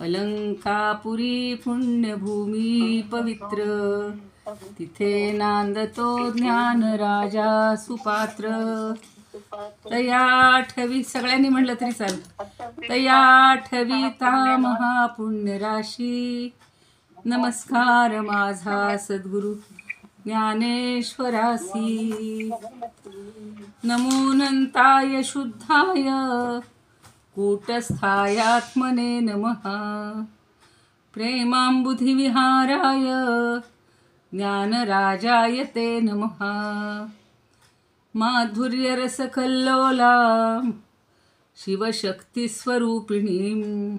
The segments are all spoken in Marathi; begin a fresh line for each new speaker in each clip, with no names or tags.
अलंकापुरी पुण्यभूमी पवित्र, तिथे नांदतो ज्ञान राजा सुपात्र. तया ठवी, सगळ्यांनी म्हणलं तरी चालेल. तया ठविता महापुण्य राशी, नमस्कार माझा सद्गुरु ज्ञानेश्वरासी. नमोऽनंताय शुद्धाय कूटस्थायात्मने नमः. प्रेमाम्बुधिविहाराय ज्ञानराजाय ते नमः. माधुर्यरसकल्लोला शिवशक्तिस्वरूपिणीम्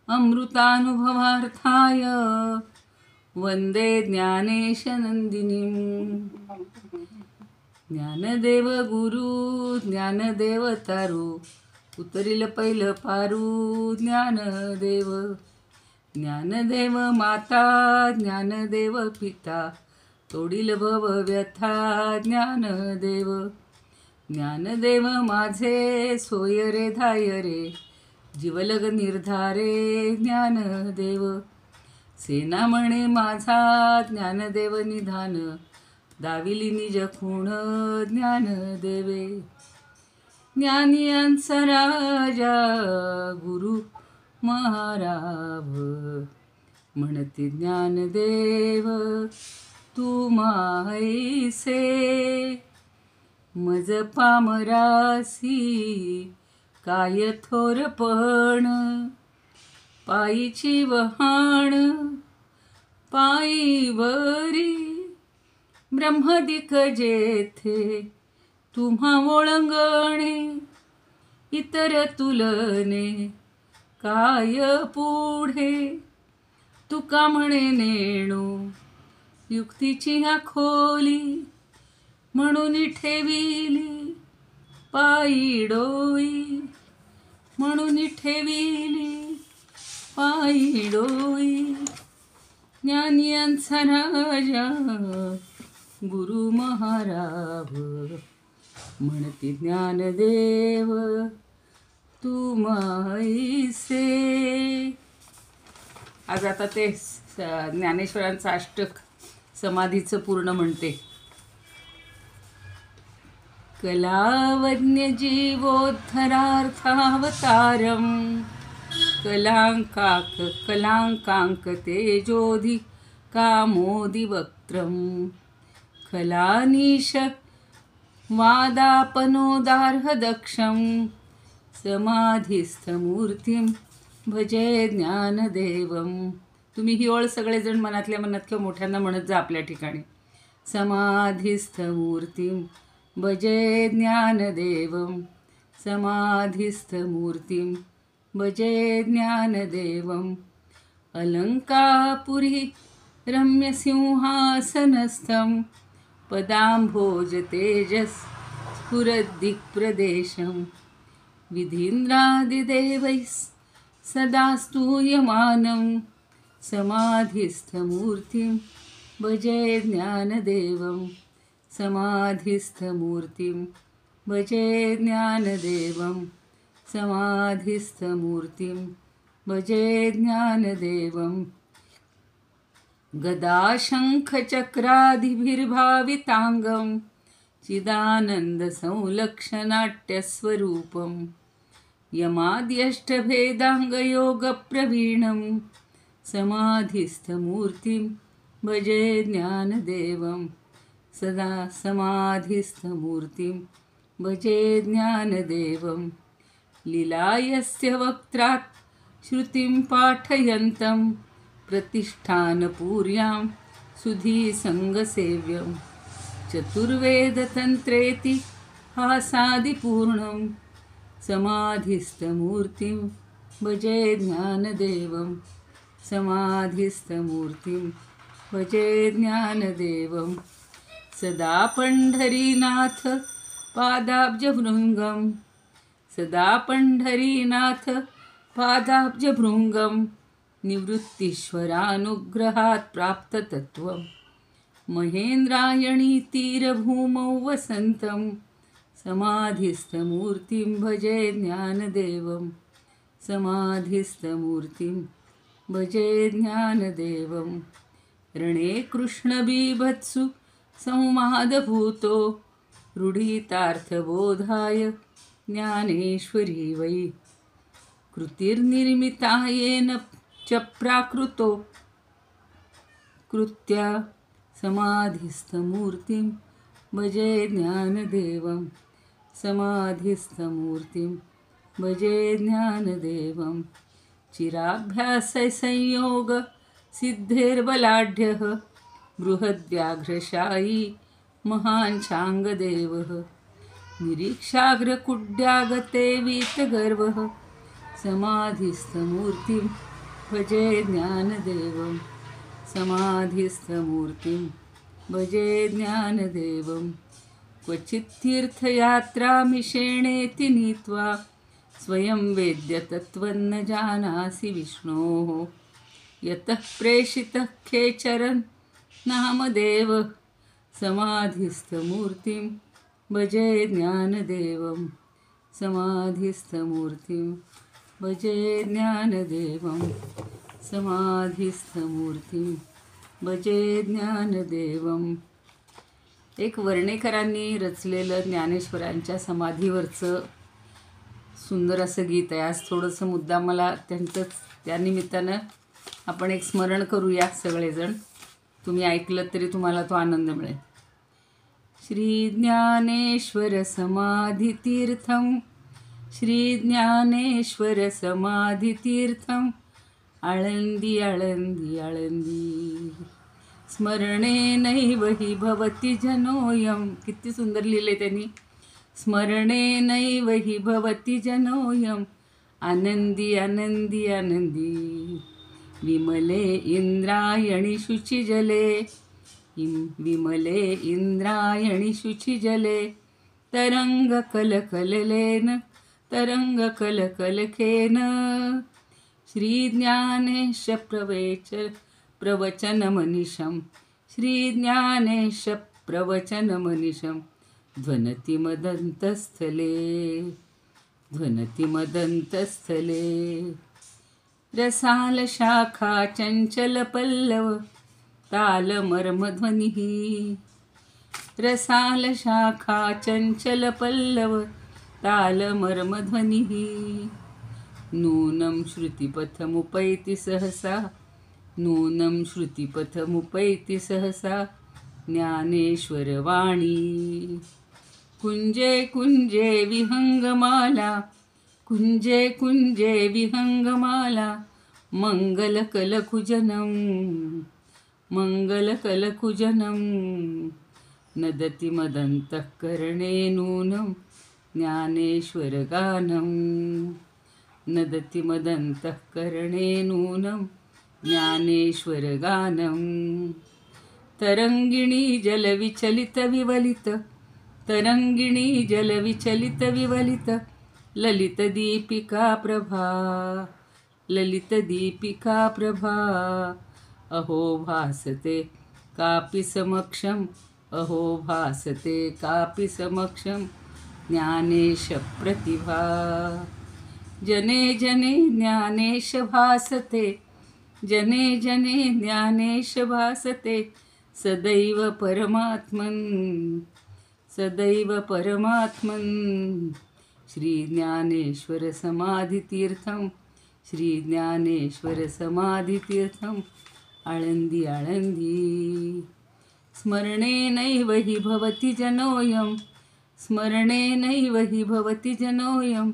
अमृतानुभवार्थाय वंदे ज्ञानेशनंदिनीम्. ज्ञानदेव गुरु ज्ञानदेव तारू, उतरील पहिलं पारू ज्ञानदेव. ज्ञानदेव माता ज्ञानदेव पिता, तोडील भव व्यथा ज्ञानदेव. ज्ञानदेव माझे सोय रे धाय रे, जीवलग निर्धारे ज्ञानदेव. सेना म्हणे माझा ज्ञानदेव निधान, दाविली निज खूण ज्ञानदेवे. ज्ञानियांचा राजा गुरु महाराव, म्हणती ज्ञानदेव तू मायसे. मज पामरासी काय थोरपण, पायीची वहाण पायीवरी. ब्रह्मदिक जेथे तुम्हा ओळंगणे, इतर तुलने काय पुढे. तुका म्हणे नेणू युक्तीची ह्या खोली, म्हणून ठेविली पायी डोई. म्हणून ठेविली पायी डोई. ज्ञानियांचा राजा गुरु महाराव, म्हणती ज्ञानदेव तू माईसे. आज आता ते ज्ञानेश्वरांचं अष्टक समाधीचं पूर्ण म्हणते. कलावज्ञ जीवोद्धरार्थावतारम, कलांकांक तेजोधि कामोदिवक्त्रम. खलानीश वादापनोदार्हदक्षं, समाधिस्थमूर्तिं भजे ज्ञानदेवं. तुम्ही ही ओळ सगळेजण मनातल्या मनात किंवा मोठ्यांना म्हणत जा आपल्या ठिकाणी. समाधिस्थमूर्तिं भजे ज्ञानदेवं. समाधिस्थमूर्तिं भजे ज्ञानदेवं. अलंकापुरी रम्यसिंहासनस्थं, पदाम्भोज तेजस स्फुरद्दिक्प्रदेशं. विधीन्द्रादिदेवैः सदा स्तूयमानं, समाधिस्थमूर्तिं भजे ज्ञानदेवं. समाधिस्थमूर्तिं भजे ज्ञानदेवं. समाधिस्थमूर्तिं भजे ज्ञानदेवं. गदाशङ्खचक्रादिभिर्भाविताङ्गं, चिदानन्दसंलक्षनाट्यस्वरूपं. यमाद्यष्टभेदाङ्गयोगप्रवीणं, समाधिस्थमूर्तिं भजे ज्ञानदेवं. सदा समाधिस्थमूर्तिं भजे ज्ञानदेवं. लीलायस्य वक्त्रात् श्रुतिं पाठयन्तं, प्रतिष्ठानपूर्यां सुधीसङ्गसेव्यं. चतुर्वेदतन्त्रेति हासादिपूर्णं, समाधिस्थमूर्तिं भजे ज्ञानदेवं. समाधिस्थमूर्तिं भजे ज्ञानदेवं. सदा पंढरीनाथ पादाब्जभृङ्गं, सदा पंढरीनाथ पादाब्जभृङ्गं. निवृत्तीश्वरानुग्रहात् प्राप्ततत्त्वं, महेन्द्रायणी तीरभूमौ वसन्तं. समाधिस्थमूर्तिं भजे ज्ञानदेवं. समाधिस्थमूर्तिं भजे ज्ञानदेवं रणे कृष्णबीभत्सु संवादभूतो रूढितार्थबोधाय ज्ञानेश्वरी वै कृतिर्निर्मिता येन च प्राकृतो कृत्या समाधिस्थमूर्तिं भजे ज्ञानदेवं समाधिस्थमूर्तिं भजे ज्ञानदेवं चिराभ्याससंयोग सिद्धेर्बलाढ्यः बृहद्व्याघ्रशायी महाञ्चाङ्गदेवः निरीक्षाग्रकुड्यागते वीतगर्वः समाधिस्थमूर्तिं भजे ज्ञानदेवं समाधिस्थमूर्तिं भजे ज्ञानदेवं क्वचित्तीर्थयात्रामिषेणेति नीत्वा स्वयं वेद्यतत्त्वं न जानासि विष्णोः यतः प्रेषितः खेचरन् नामदेव समाधिस्थमूर्तिं भजे ज्ञानदेवं समाधिस्थमूर्तिं भजे ज्ञानदेवं समाधिस्थमूर्तिं भजे ज्ञानदेवं. एक वर्णेकरांनी रचलेलं ज्ञानेश्वरांच्या समाधीवरचं सुंदर असं गीत आहे. आज थोडंसं मुद्दाम मला त्यानिमित्तानं आपण एक स्मरण करूया सगळेजण. तुम्ही ऐकलं तरी तुम्हाला तो आनंद मिळेल. श्री ज्ञानेश्वर समाधितीर्थं श्री ज्ञानेश्वर समाधितीर्थं आळंदी आळंदी आळंदी स्मरणेनैव हि भवति जनोऽयं. किती सुंदर लिहिले त्यांनी. स्मरणेनैव हि भवति जनोऽयं आनंदी आनंदी आनंदी विमले इंद्रायणी शुचिजले विमले इंद्रायणी शुचिजले तरंगकलकललेन तरंगकलकलखेन श्रीज्ञानेश प्रवचनमनिशं श्रीज्ञानेश प्रवचनमनिशं ध्वनति मदन्तस्थले ध्वनति मदन्तस्थले रसालशाखा चञ्चलपल्लव तालमर्मध्वनिः रसालशाखा चञ्चलपल्लव तालमर्मध्वनिः नूनं श्रुतिपथमुपैति सहसा नूनं श्रुतिपथमुपैति सहसा ज्ञानेश्वरवाणी कुञ्जे कुञ्जे विहङ्गमाला कुञ्जे कुञ्जे विहङ्गमाला मङ्गलकलकुजनं मङ्गलकलकुजनं नदति मदन्तःकरणे नूनं ज्ञानेश्वरगानं नदति मदन्तःकरणे नूनं ज्ञानेश्वरगानं तरङ्गिणी जलविचलितविवलित तरङ्गिणी जलविचलितविवलित ललितदीपिका प्रभा ललितदीपिका प्रभा अहो भासते कापि समक्षम् अहो भासते कापि समक्षं ज्ञानेशप्रतिभा जने जने ज्ञानेश भासते जने जने ज्ञानेश भासते सदैव परमात्मन् सदैव परमात्मन् श्रीज्ञानेश्वर समाधितीर्थं श्रीज्ञानेश्वर समाधितीर्थम् आळंदी आळंदी स्मरणेनैव हि भवति जनोऽयं स्मरणेनैव हि भवति जनोऽयम्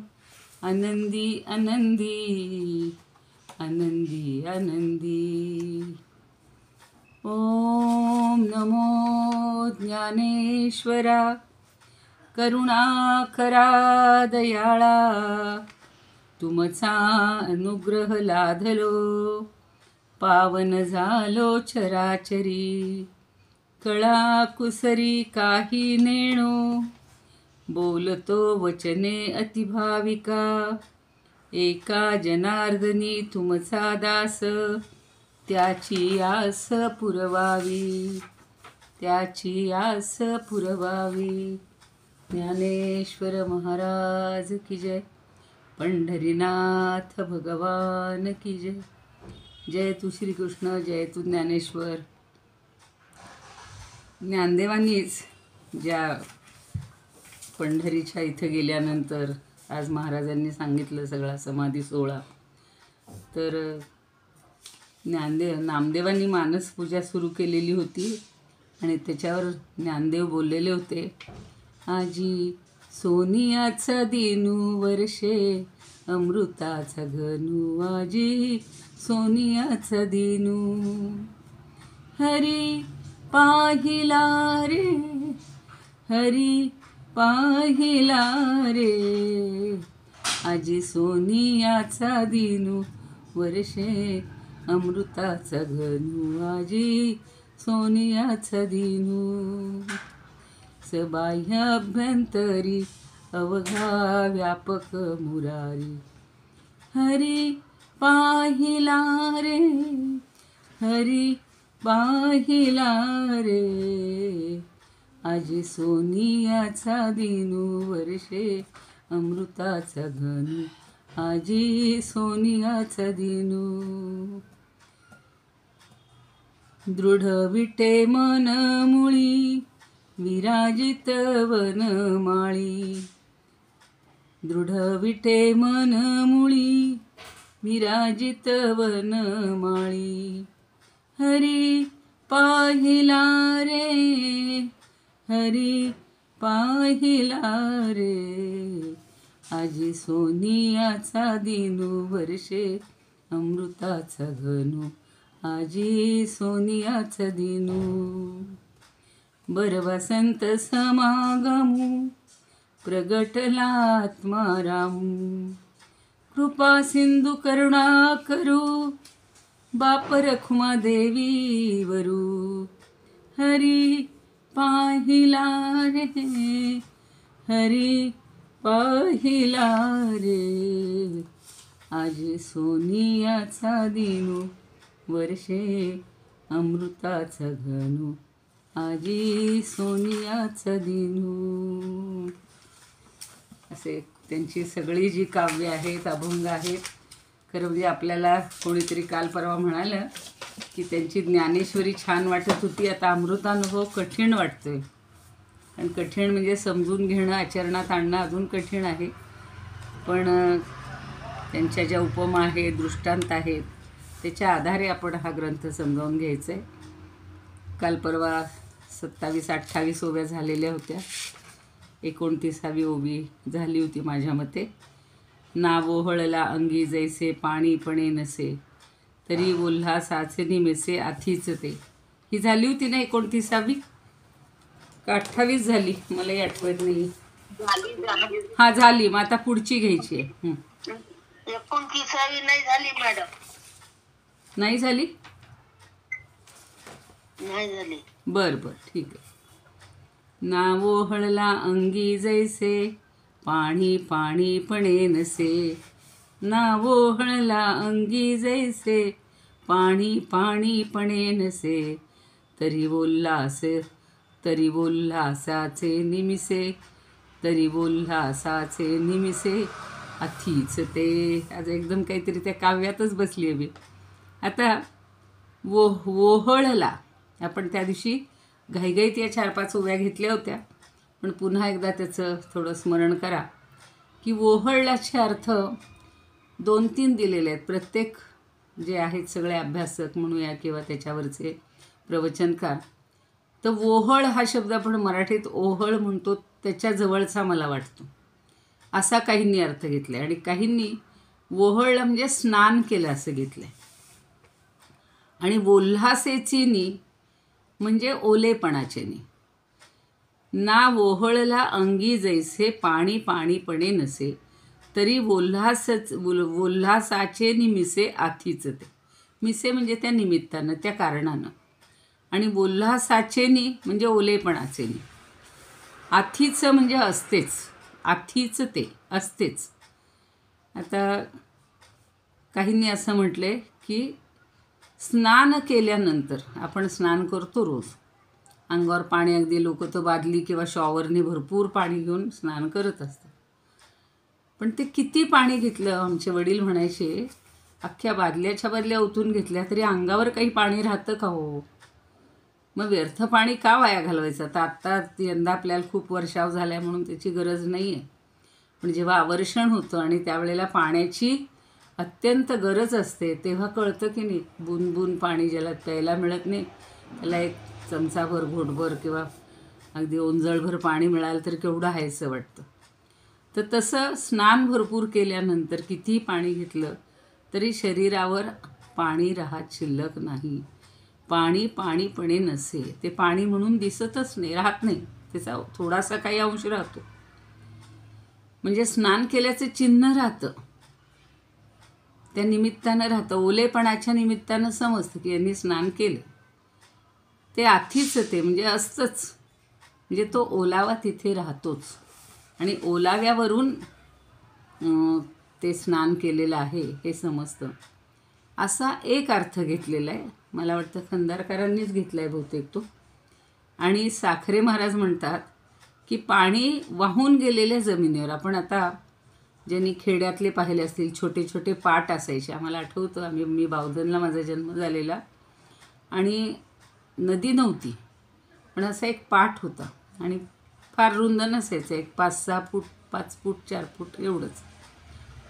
आनंदी आनंदी आनंदी आनंदी. ओम नमो ज्ञानेश्वरा करुणाकरा दयाळा तुमचा अनुग्रह लाधलो पावन झालो चराचरी कळा कुसरी काही नेणो बोलतो वचने अतिभाविका एका जनार्दनी तुमचा दास त्याची आस पुरवावी त्याची आस पुरवावी. ज्ञानेश्वर महाराज की जय. पंढरीनाथ भगवान की जय. जय तू श्रीकृष्ण, जय तू ज्ञानेश्वर. ज्ञानदेवांनीच ज्या पंढरीच्या इथं गेल्यानंतर आज महाराजांनी सांगितलं सगळा समाधी सोहळा, तर नामदेवांनी मानस पूजा सुरू केलेली होती आणि त्याच्यावर ज्ञानदेव बोललेले होते, आजी सोनियाचा दिनू वर्षे अमृताचा घनू, आजी सोनियाचा दिनू. हरी पाहिला रे, हरी पाहिला रे, आजी सोनियाचा दिनू वर्षे अमृताचा घनू, आजी सोनियाचा दिनू. सबाह्य अभ्यंतरी अवघा व्यापक मुरारी, हरी पाहिला रे, हरी पाहिला रे, आजी सोनियाचा दिनू वर्षे अमृताचा घनू, आजी सोनियाचा दिनू. दृढ विटे मन मुळी विराजित वनमाळी, दृढ विटे मन मुळी विराजित वनमाळी, हरी पाहिला रे, हरी पाहिला रे, आजी सोनियाचा दिनू वर्षे अमृताचा घनू, आजी सोनियाचा दिनू. बरवा संत समागमू प्रगटला आत्मारामू, कृपा सिंधू करुणा करू बाप रखुमा देवी वरू, हरी पाहिला रे, हरी पाहिला रे, आजी सोनियाचा दिनू वर्षे अमृताचा घनू, आजी सोनियाचा दिनू. असे त्यांची सगळी जी काव्य आहेत, अभंग आहेत. खरं म्हणजे आपल्याला कोणीतरी काल परवा म्हणालं की त्यांची ज्ञानेश्वरी छान वाटत होती, आता अमृतानुभव कठीण वाटतोय. आणि कठीण म्हणजे समजून घेणं, आचरणात आणणं अजून कठीण आहे. पण त्यांच्या ज्या उपमा आहेत, दृष्टांत आहेत, त्याच्या आधारे आपण हा ग्रंथ समजावून घ्यायचा आहे. काल परवा 27-28 ओव्या झालेल्या होत्या. 29वी ओवी झाली होती माझ्या मते. नाव ओहळला अंगी जैसे पाणीपणे नसे, तरी उल्हासाचे निमिसे आथीच ते. ही झाली होती ना 29वी का 28 झाली, मलाही आठवत नाही. हा झाली. मग आता पुढची घ्यायची आहे.
29वी नाही झाली मॅडम,
नाही झाली.
नाही झाली.
बरं बरं ठीक आहे. नाव ओहळला अंगी जैसे पाणी पाणीपणे नसे, नाव ओहळला अंगी जैसे पाणी पाणीपणे नसे, तरी उल्हासाचे निमिसे, तरी उल्हासाचे निमिसे अथीच ते. आज एकदम काहीतरी त्या काव्यातच बसली आहे मी. आता ओहळला आपण त्या दिवशी घाईघाईत या 4-5 ओव्या घेतल्या होत्या, पण पुन्हा एकदा त्याचं थोडं स्मरण करा की ओहळल्याचे अर्थ 2-3 दिलेले आहेत. प्रत्येक जे आहेत सगळे अभ्यासक म्हणूया किंवा त्याच्यावरचे प्रवचनकार, तर ओहळ हा शब्द आपण मराठीत ओहळ म्हणतो त्याच्या जवळचा मला वाटतो, असा काहींनी अर्थ घेतला आहे. आणि काहींनी ओहळला म्हणजे स्नान केलं असं घेतलं आहे. आणि उल्हासेची नी म्हणजे ओलेपणाचे नी. ना ओहळला अंगी जैसे पाणी पाणीपणे नसे, तरी उल्हासाचे निमिसे आथीच ते. मिसे म्हणजे त्या निमित्तानं, त्या कारणानं. आणि उल्हासाचे नी म्हणजे ओलेपणाचे नी. आथीच म्हणजे असतेच, आथीच ते असतेच. आता काहींनी असं म्हटले की स्नान केल्यानंतर, आपण स्नान करतो रोज, अंगावर पाणी अगदी लोक तर बादली किंवा शॉवरने भरपूर पाणी घेऊन स्नान करत असतात. पण ते किती पाणी घेतलं, आमचे वडील म्हणायचे अख्ख्या बादल्याच्या बादल्या ओतून घेतल्या तरी अंगावर काही पाणी राहतं का हो? मग व्यर्थ पाणी का वाया घालवायचं? तर आत्ता यंदा आपल्याला खूप वर्षाव झाला म्हणून त्याची गरज नाही आहे. पण जेव्हा आवर्षण होतं आणि त्यावेळेला पाण्याची अत्यंत गरज असते तेव्हा कळतं की नाही, बून बून पाणी ज्याला प्यायला मिळत नाही त्याला एक चमचाभर घोटभर किंवा अगदी ओंजळभर पाणी मिळालं तर केवढं हायसं वाटतं. तर तसं स्नान भरपूर केल्यानंतर कितीही पाणी घेतलं तरी शरीरावर पाणी राहत शिल्लक नाही. पाणी पाणीपणे नसे, ते पाणी म्हणून दिसतच नाही, राहत नाही, त्याचा थोडासा काही अंश राहतो. म्हणजे स्नान केल्याचं चिन्ह राहतं, त्या निमित्तानं राहतं, ओलेपणाच्या निमित्तानं समजतं की यांनी स्नान केलं. ते आधीच ते म्हणजे असतंच, म्हणजे तो ओलावा तिथे राहतोच आणि ओलाव्यावरून ते स्नान केलेलं आहे हे समजतं. असा एक अर्थ घेतलेला आहे, मला वाटतं खंदारकरांनीच घेतला आहे बहुतेक तो. आणि साखरे महाराज म्हणतात की पाणी वाहून गेलेल्या जमिनीवर, आपण आता ज्यांनी खेड्यातले पाहिले असतील छोटे छोटे पाट असायचे, आम्हाला आठवतं मी बावधनला माझा जन्म झालेला आणि नदी नव्हती पण असा एक पाट होता आणि फार रुंद नसायचं, एक 5-6 फूट 5 फूट 4 फूट एवढंच.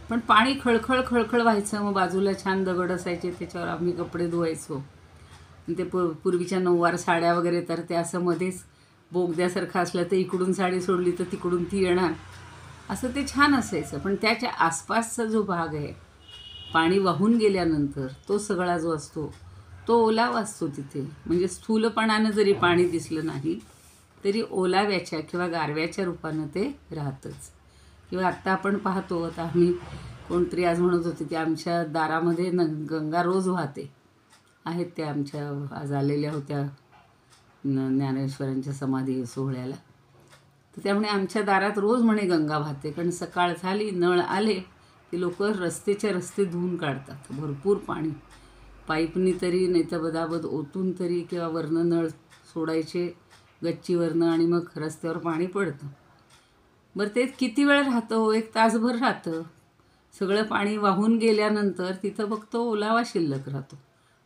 पण पाणी खळखळ खळखळ व्हायचं. मग बाजूला छान दगड असायचे, त्याच्यावर आम्ही कपडे धुवायचो. ते पूर्वीच्या नऊवार साड्या वगैरे तर ते असं मध्येच बोगद्यासारखं असलं तर इकडून साडी सोडली तर तिकडून ती येणार, असं ते छान असायचं. पण त्याच्या आसपासचा जो भाग आहे पाणी वाहून गेल्यानंतर तो सगळा जो असतो तो ओलावा असतो तिथे. म्हणजे स्थूलपणानं जरी पाणी दिसलं नाही तरी ओलाव्याच्या किंवा गारव्याच्या रूपानं ते राहतंच. किंवा आत्ता आपण पाहतो, आता आम्ही कोणतरी आज म्हणत होते की आमच्या दारामध्ये गंगा रोज वाहते आहेत, त्या आमच्या आज आलेल्या होत्या ज्ञानेश्वरांच्या समाधी सोहळ्याला. तर त्यामुळे आमच्या दारात रोज म्हणे गंगा वाहते, कारण सकाळ झाली नळ आले की लोक रस्त्याच्या रस्ते धुवून काढतात. भरपूर पाणी पाईपनी तरी नाही तर बदाबद ओतून तरी किंवा वरनं नळ सोडायचे गच्चीवरनं आणि मग रस्त्यावर पाणी पडतं. बरं ते किती वेळ राहतं? 1 तासभर राहतं. सगळं पाणी वाहून गेल्यानंतर तिथं फक्त ओलावा शिल्लक राहतो.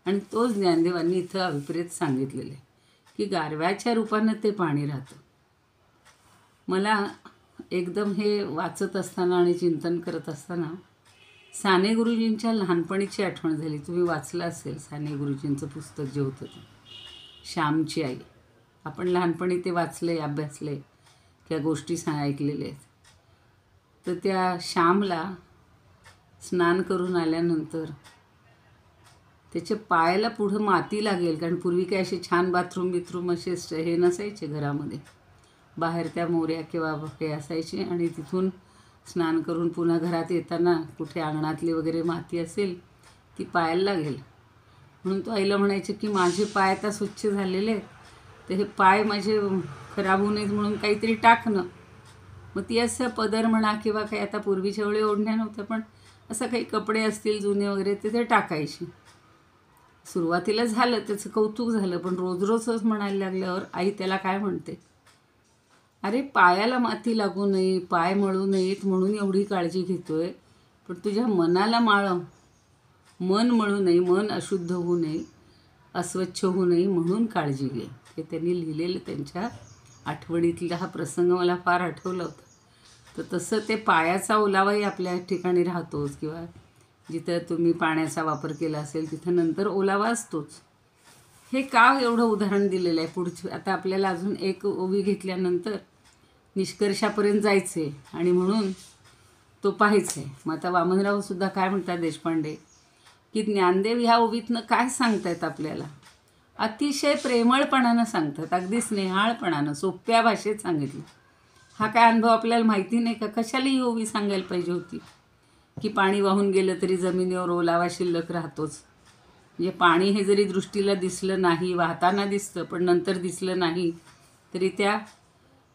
आणि तोच ज्ञानदेवांनी इथं अभिप्रेत सांगितलेलं आहे की गारव्याच्या रूपानं ते पाणी राहतं. मला एकदम हे वाचत असताना आणि चिंतन करत असताना साने गुरुजींच्या लहानपणीची आठवण झाली. तुम्ही वाचलं असेल साने गुरुजींचं पुस्तक जे होतं ते श्यामची आई. आपण लहानपणी ते वाचले, अभ्यासले, त्या गोष्टी ऐकलेल्या आहेत. तर त्या श्यामला स्नान करून आल्यानंतर त्याच्या पायाला पुढं माती लागेल, कारण पूर्वी काय असे छान बाथरूम असे हे नसायचे घरामध्ये, बाहेर त्या मोऱ्या किंवा हे असायचे आणि तिथून स्नान करून पुन्हा घरात येताना कुठे अंगणातली वगैरे माती असेल ती पायाला लागेल. म्हणून तो आईला म्हणायचे की माझे पाय आता स्वच्छ झालेले आहेत, तर हे पाय माझे खराब होऊ नयेत म्हणून काहीतरी टाकणं. मग ती असं पदर म्हणा किंवा काही, आता पूर्वीच्या वेळी ओढण्या नव्हत्या पण असं काही कपडे असतील जुने वगैरे ते टाकायचे. सुरुवातीला झालं त्याचं कौतुक झालं, पण रोज रोजच म्हणायला लागल्यावर आई त्याला काय म्हणते, अरे पायाला माती लागू नये, पाय मळू नयेत म्हणून एवढी काळजी घेतोय, पण तुझ्या मनाला मन मळू नये, मन अशुद्ध होऊ नये, अस्वच्छ होऊ नये म्हणून काळजी घे. हे त्यांनी लिहिलेलं त्यांच्या आठवणीतला हा प्रसंग मला फार आठवला होता. तर तसं ते पायाचा ओलावाही आपल्या ठिकाणी राहतोच, किंवा जिथं तुम्ही पाण्याचा वापर केला असेल तिथं नंतर ओलावा असतोच. हे का एवढं उदाहरण दिलेलं आहे? पुढची आता आपल्याला अजून एक ओवी घेतल्यानंतर निष्कर्षापर्यंत जायचं आहे आणि म्हणून तो पाहायचं आहे. मग आता वामनरावसुद्धा काय म्हणतात देशपांडे की ज्ञानदेव ह्या ओवीतनं काय सांगतायत आपल्याला? अतिशय प्रेमळपणानं सांगतात, अगदी स्नेहाळपणानं, सोप्या भाषेत सांगितलं. हा काय अनुभव आपल्याला माहिती नाही का? कशाला ही ओवी सांगायला पाहिजे होती की पाणी वाहून गेलं तरी जमिनीवर ओलावा शिल्लक राहतोच. म्हणजे पाणी हे जरी दृष्टीला दिसलं नाही, वाहताना दिसतं पण नंतर दिसलं नाही तरी त्या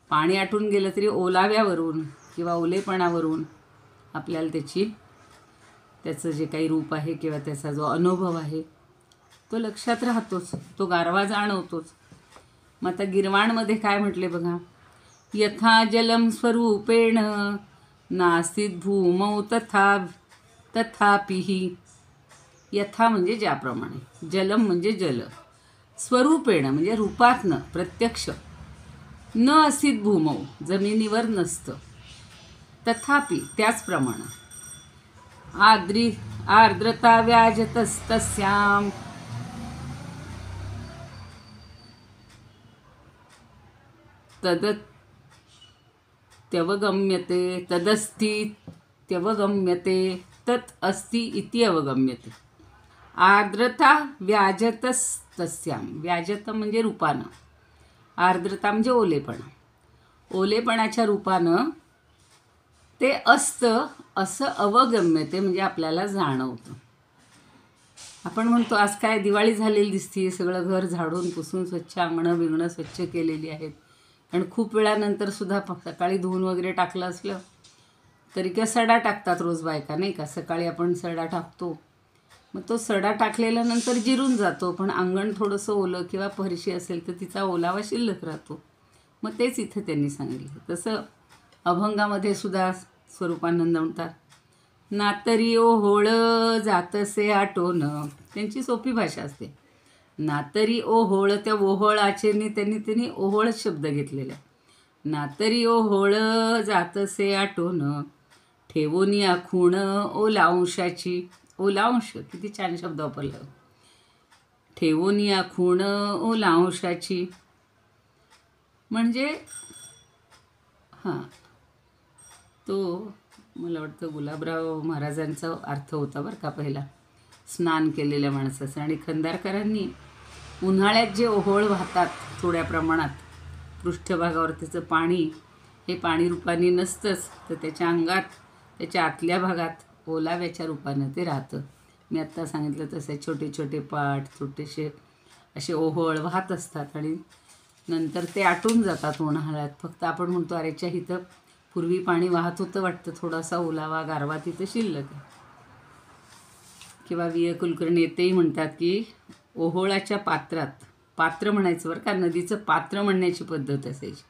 पाणी आटून गेलं तरी ओलाव्यावरून किंवा ओलेपणावरून आपल्याला त्याचं जे काही रूप आहे किंवा त्याचा जो अनुभव आहे तो लक्षात राहतोच, तो गारवा जाणवतोच. मग आता गिरवाणमध्ये काय म्हटले बघा, यथा जलम स्वरूपेण नासीत भूमौ तथापिही. यथा म्हणजे ज्याप्रमाणे, जलम म्हणजे जल, स्वरूपेण म्हणजे रूपातनं प्रत्यक्ष, न असीत भूमौ जमिनीवर नसतं, तथापि त्याचप्रमाणे, आर्द्रता व्याजतस्तस्याम तदत्यवगम्यते, तदस्तीत्यवगम्यते, तत् अस्ति इति अवगम्यते. आर्द्रता व्याजतस्तस्याम, व्याजत म्हणजे रूपानं, आर्द्रता म्हणजे ओलेपणा, ओलेपणाच्या रूपानं ते असतं असं अवगम्यते म्हणजे आपल्याला जाणवतं. आपण म्हणतो आज काय दिवाळी झालेली दिसते, सगळं घर झाडून पुसून स्वच्छ, अंगणं बिंगणं स्वच्छ केलेली आहेत. आणि खूप वेळानंतर सुद्धा सकाळी धुवून वगैरे टाकलं असलं तरी किंवा सडा टाकतात रोज बायका, नाही का. सकाळी आपण सडा टाकतो, मग तो सडा टाकलेल्यानंतर जिरून जातो, पण अंगण थोडंसं ओलं किंवा फरशी असेल तर तिचा ओलावा शिल्लक राहतो. मग तेच इथं त्यांनी सांगितलं. तसं अभंगामध्ये सुद्धा स्वरूपानंद म्हणतात, नातरी ओहोळ जातसे आटोन. त्यांची सोपी भाषा असते. नातरी ओहोळ, त्या ओहोळाचे त्यांनी ओहोळ शब्द घेतलेला. नातरी ओहोळ जातसे आटोन, ठेवोनी आखूण ओलांशाची. ओलांश किती छान शब्द वापरला. ठेवोनी आखूण ओलांशाची म्हणजे हां, तो मला वाटतं गुलाबराव महाराजांचा अर्थ होता बरं का पहिला, स्नान केलेल्या माणसाचं. आणि खंदारकरांनी उन्हाळ्यात जे ओहोळ वाहतात थोड्या प्रमाणात पृष्ठभागावर, त्याचं पाणी हे पाणी रूपाने नसतंच, तर त्याच्या अंगात, त्याच्या आतल्या भागात ओलाव्याच्या रूपानं ते राहतं. मी आत्ता सांगितलं तसे छोटे छोटे पाट, छोटेसे असे ओहोळ वाहत असतात आणि नंतर ते आटून जातात उन्हाळ्यात. फक्त आपण म्हणतो अरेच्या इथं पूर्वी पाणी वाहत होतं वाटतं, थोडासा ओलावा गारवा तिथं शिल्लक आहे. किंवा वि. कुलकर्णी तेही म्हणतात की ओहोळाच्या पात्रात, पात्र म्हणायचं बरं का, नदीचं पात्र म्हणण्याची पद्धत असायची.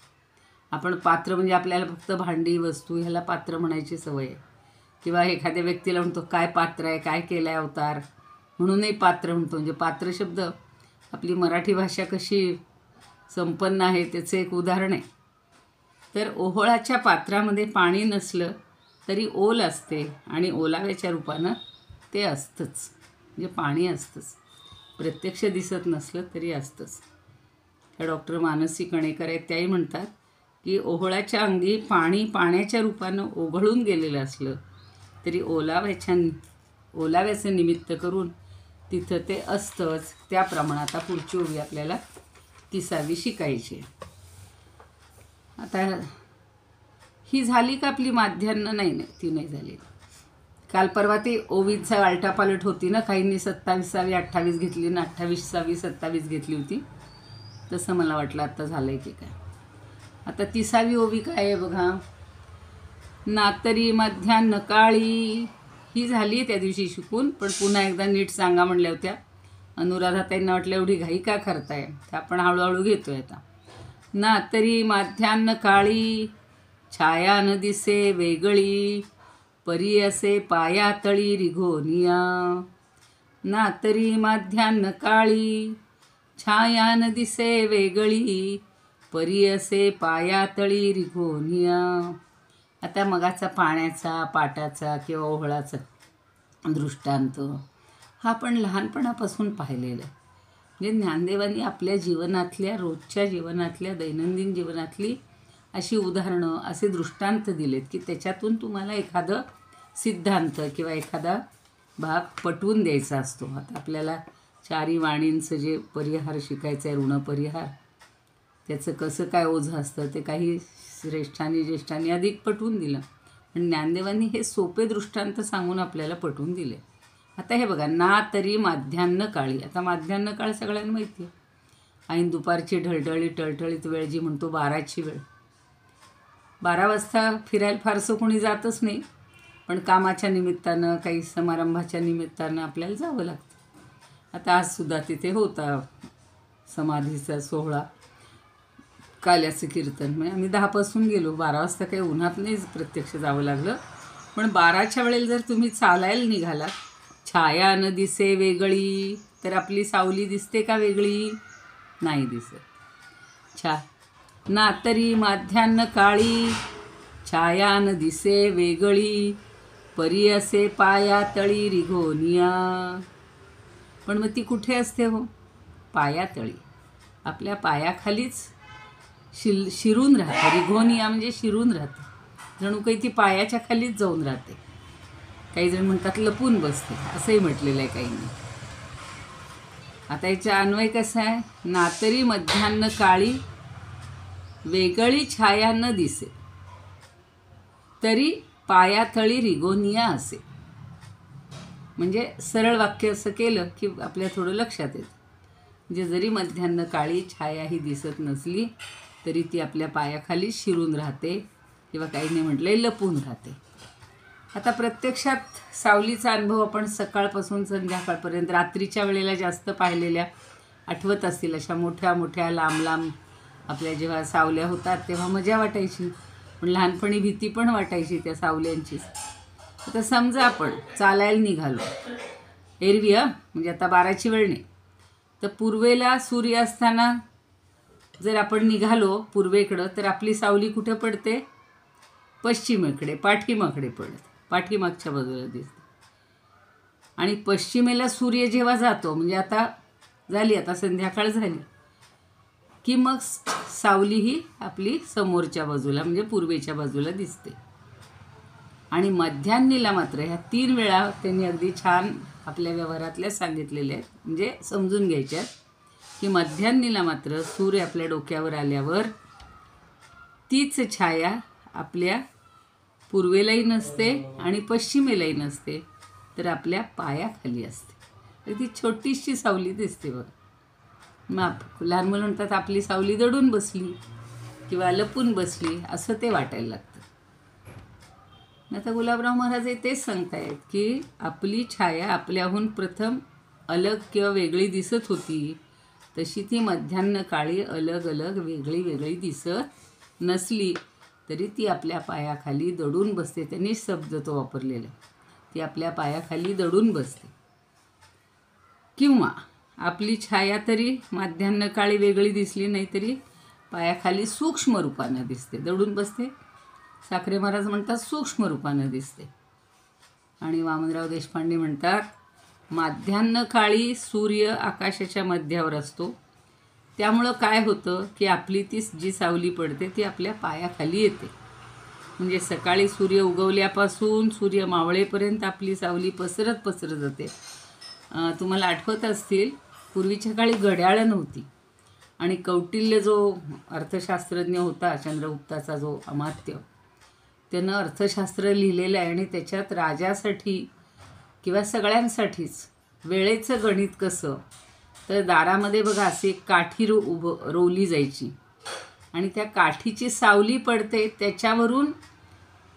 आपण पात्र म्हणजे आपल्याला फक्त भांडी वस्तू ह्याला पात्र म्हणायची सवय आहे. किंवा एखाद्या व्यक्तीला म्हणतो काय पात्र आहे, काय केलं आहे अवतार, म्हणूनही पात्र म्हणतो. म्हणजे पात्र शब्द, आपली मराठी भाषा कशी संपन्न आहे त्याचं एक उदाहरण आहे. तर ओहोळाच्या पात्रामध्ये पाणी नसलं तरी ओल असते आणि ओलाव्याच्या रूपानं ते असतंच, म्हणजे पाणी असतंच, प्रत्यक्ष दिसत नसलं तरी असतंच. त्या डॉक्टर मानसी कणेकर आहेत, त्याही म्हणतात की ओहोळाच्या अंगी पाणी पाण्याच्या रूपानं ओघळून गेलेलं असलं तरी ओलाव्याचं निमित्त करून तिथं ते असतंच. त्याप्रमाणे आता पुढची ओवी आपल्याला 30वी शिकायची. आता ही झाली का आपली माध्यान्ह? नाही, ती नाही झाली. काल परवा ती ओवीचा आलटापालट होती ना, काहींनी 27वी 28 घेतली ना, 28वी 27 घेतली होती. तसं मला वाटलं आता झालं आहे की काय. आता 30वी ओवी काय आहे बघा. नातरी माध्यान्ह काळी, ही झाली त्या दिवशी शिकून, पण पुन्हा एकदा नीट सांगा म्हणल्या होत्या. अनुराधाताईंना वाटलं एवढी घाई का करताय, तर आपण हळूहळू घेतोय आता. नातरी माध्यान्ह काळी, छाया न दिसे वेगळी, परी असे पायातळी रिघोनिया. नातरी माध्यान्ह काळी, छाया न दिसे वेगळी, परी असे पायातळी रिघोनिया. आता मगाचा पाण्याचा, पाटाचा किंवा ओहळाचा दृष्टांत हा आपण लहानपणापासून पाहिलेला आहे. म्हणजे ज्ञानदेवांनी आपल्या जीवनातल्या, रोजच्या जीवनातल्या, दैनंदिन जीवनातली अशी उदाहरणं, असे दृष्टांत दिलेत की त्याच्यातून तुम्हाला एखादं सिद्धांत किंवा एखादा भाग पटवून द्यायचा असतो. आता आपल्याला चारी वाणींचं जे परिहार शिकायचं आहे, ऋणपरिहार, त्याचं कसं काय ओझं असतं ते काही श्रेष्ठांनी ज्येष्ठांनी अधिक पटवून दिलं, पण ज्ञानदेवांनी हे सोपे दृष्टांत सांगून आपल्याला पटवून दिले. आता हे बघा, ना तरी माध्यान्ह काळी. आता माध्यान्ह काळ सगळ्यांना माहिती आहे. ऐन दुपारची टळटळीत वेळ जी म्हणतो, 12ची वेळ. 12 वाजता फिरायला फारसं कोणी जातच नाही, पण कामाच्या निमित्तानं, काही समारंभाच्या निमित्तानं आपल्याला जावं लागतं. आता आजसुद्धा तिथे होता समाधीचा सोहळा. काल्याचं कीर्तन. म्हणजे आम्ही 10 गेलो, 12 वाजता काही उन्हात नाहीच प्रत्यक्ष जावं लागलं. पण 12च्या वेळेला जर तुम्ही चालायला निघालात, छाया न दिसे वेगळी, तर आपली सावली दिसते का वेगळी? नाही दिसत. ना तरी माध्यान्ह काळी, छाया न दिसे वेगळी, परी असे पाया तळी रिघोनिया. पण मग ती कुठे असते हो? पायातळी, आपल्या पायाखालीच शिरून राहते. रिघोनिया म्हणजे शिरून राहते, जणू काही ती पायाच्या खालीच जाऊन राहते. काही जण म्हणतात लपून बसते, असंही म्हटलेलं आहे काहींनी. आता याचा अन्वय कसा आहे? नातरी मध्यान्ह काळी, वेगळी छाया न दिसे, तरी पायातळी रिघोनिया असे. म्हणजे सरळ वाक्य असं केलं की आपल्या थोडं लक्षात येतं. म्हणजे जरी मध्यान्ह काळी छाया ही दिसत नसली तरी ती आपल्या पायाखाली शिरून राहते, किंवा काहींनी म्हटलंय लपून राहते. आता प्रत्यक्षात सावलीचा अनुभव आपण सकाळपासून संध्याकाळपर्यंत रात्रीच्या वेळेला जास्त पाहिलेल्या आठवत असतील. अशा मोठ्या मोठ्या लांब लांब आपल्या जेव्हा सावल्या होतात तेव्हा मजा वाटायची, पण लहानपणी भीती पण वाटायची त्या सावल्यांची. आता समजा आपण चालायला निघालो एरवी, म्हणजे आता 12ची वेळ नाही, तर पूर्वेला सूर्य असताना जर आपण निघालो पूर्वेकडं, तर आपली सावली कुठं पडते? पश्चिमेकडे, पाठीमाकडे पडते, पाठीमागच्या बाजूला दिसते. आणि पश्चिमेला सूर्य जेव्हा जातो, म्हणजे आता झाली, आता संध्याकाळ झाली की मग सावली ही आपली समोरच्या बाजूला म्हणजे पूर्वेच्या बाजूला दिसते. आणि मध्यान्हीला मात्र ह्या 3 वेळा त्यांनी अगदी छान आपल्या व्यवहारातल्या सांगितलेल्या आहेत, म्हणजे समजून घ्यायच्या, की मध्यान्हीला मात्र सूर्य आपल्या डोक्यावर आल्यावर तीच छाया आपल्या पूर्वेलाही नसते आणि पश्चिमेलाही नसते, तर आपल्या पायाखाली असते. ती छोटीशी सावली दिसते बघ. मग लहान मुलं म्हणतात आपली सावली दडून बसली किंवा लपून बसली, असं ते वाटायला लागतं. आता गुलाबराव महाराज तेच सांगतायत की आपली छाया आपल्याहून प्रथम अलग किंवा वेगळी दिसत होती, तशी ती मध्यान्ह काळी अलग अलग वेगळी वेगळी दिसत नसली तरी ती आपल्या पायाखाली दडून बसते. त्यांनी शब्द तो वापरलेला, ती आपल्या पायाखाली दडून बसते. किंवा आपली छाया तरी मध्यान्ह काळी वेगळी दिसली नाही तरी पायाखाली सूक्ष्म रूपानं दिसते. दडून बसते, साखरे महाराज म्हणतात सूक्ष्म रूपानं दिसते. आणि वामनराव देशपांडे म्हणतात माध्यान्ह काळी सूर्य आकाशाच्या मध्यावर असतो, त्यामुळं काय होतं की आपली ती जी सावली पडते ती आपल्या पायाखाली येते. म्हणजे सकाळी सूर्य उगवल्यापासून सूर्य मावळेपर्यंत आपली सावली पसरत पसरत जाते. तुम्हाला आठवत असतील, पूर्वीच्या काळी घड्याळं नव्हती, आणि कौटिल्य जो अर्थशास्त्रज्ञ होता, चंद्रगुप्ताचा जो अमात्य, त्यानं अर्थशास्त्र लिहिलेलं आहे. आणि त्याच्यात राजासाठी किंवा सगळ्यांसाठीच वेळेचं गणित कसं, तर दारामध्ये बघा असे एक काठी रोवली जायची, आणि त्या काठीची सावली पडते त्याच्यावरून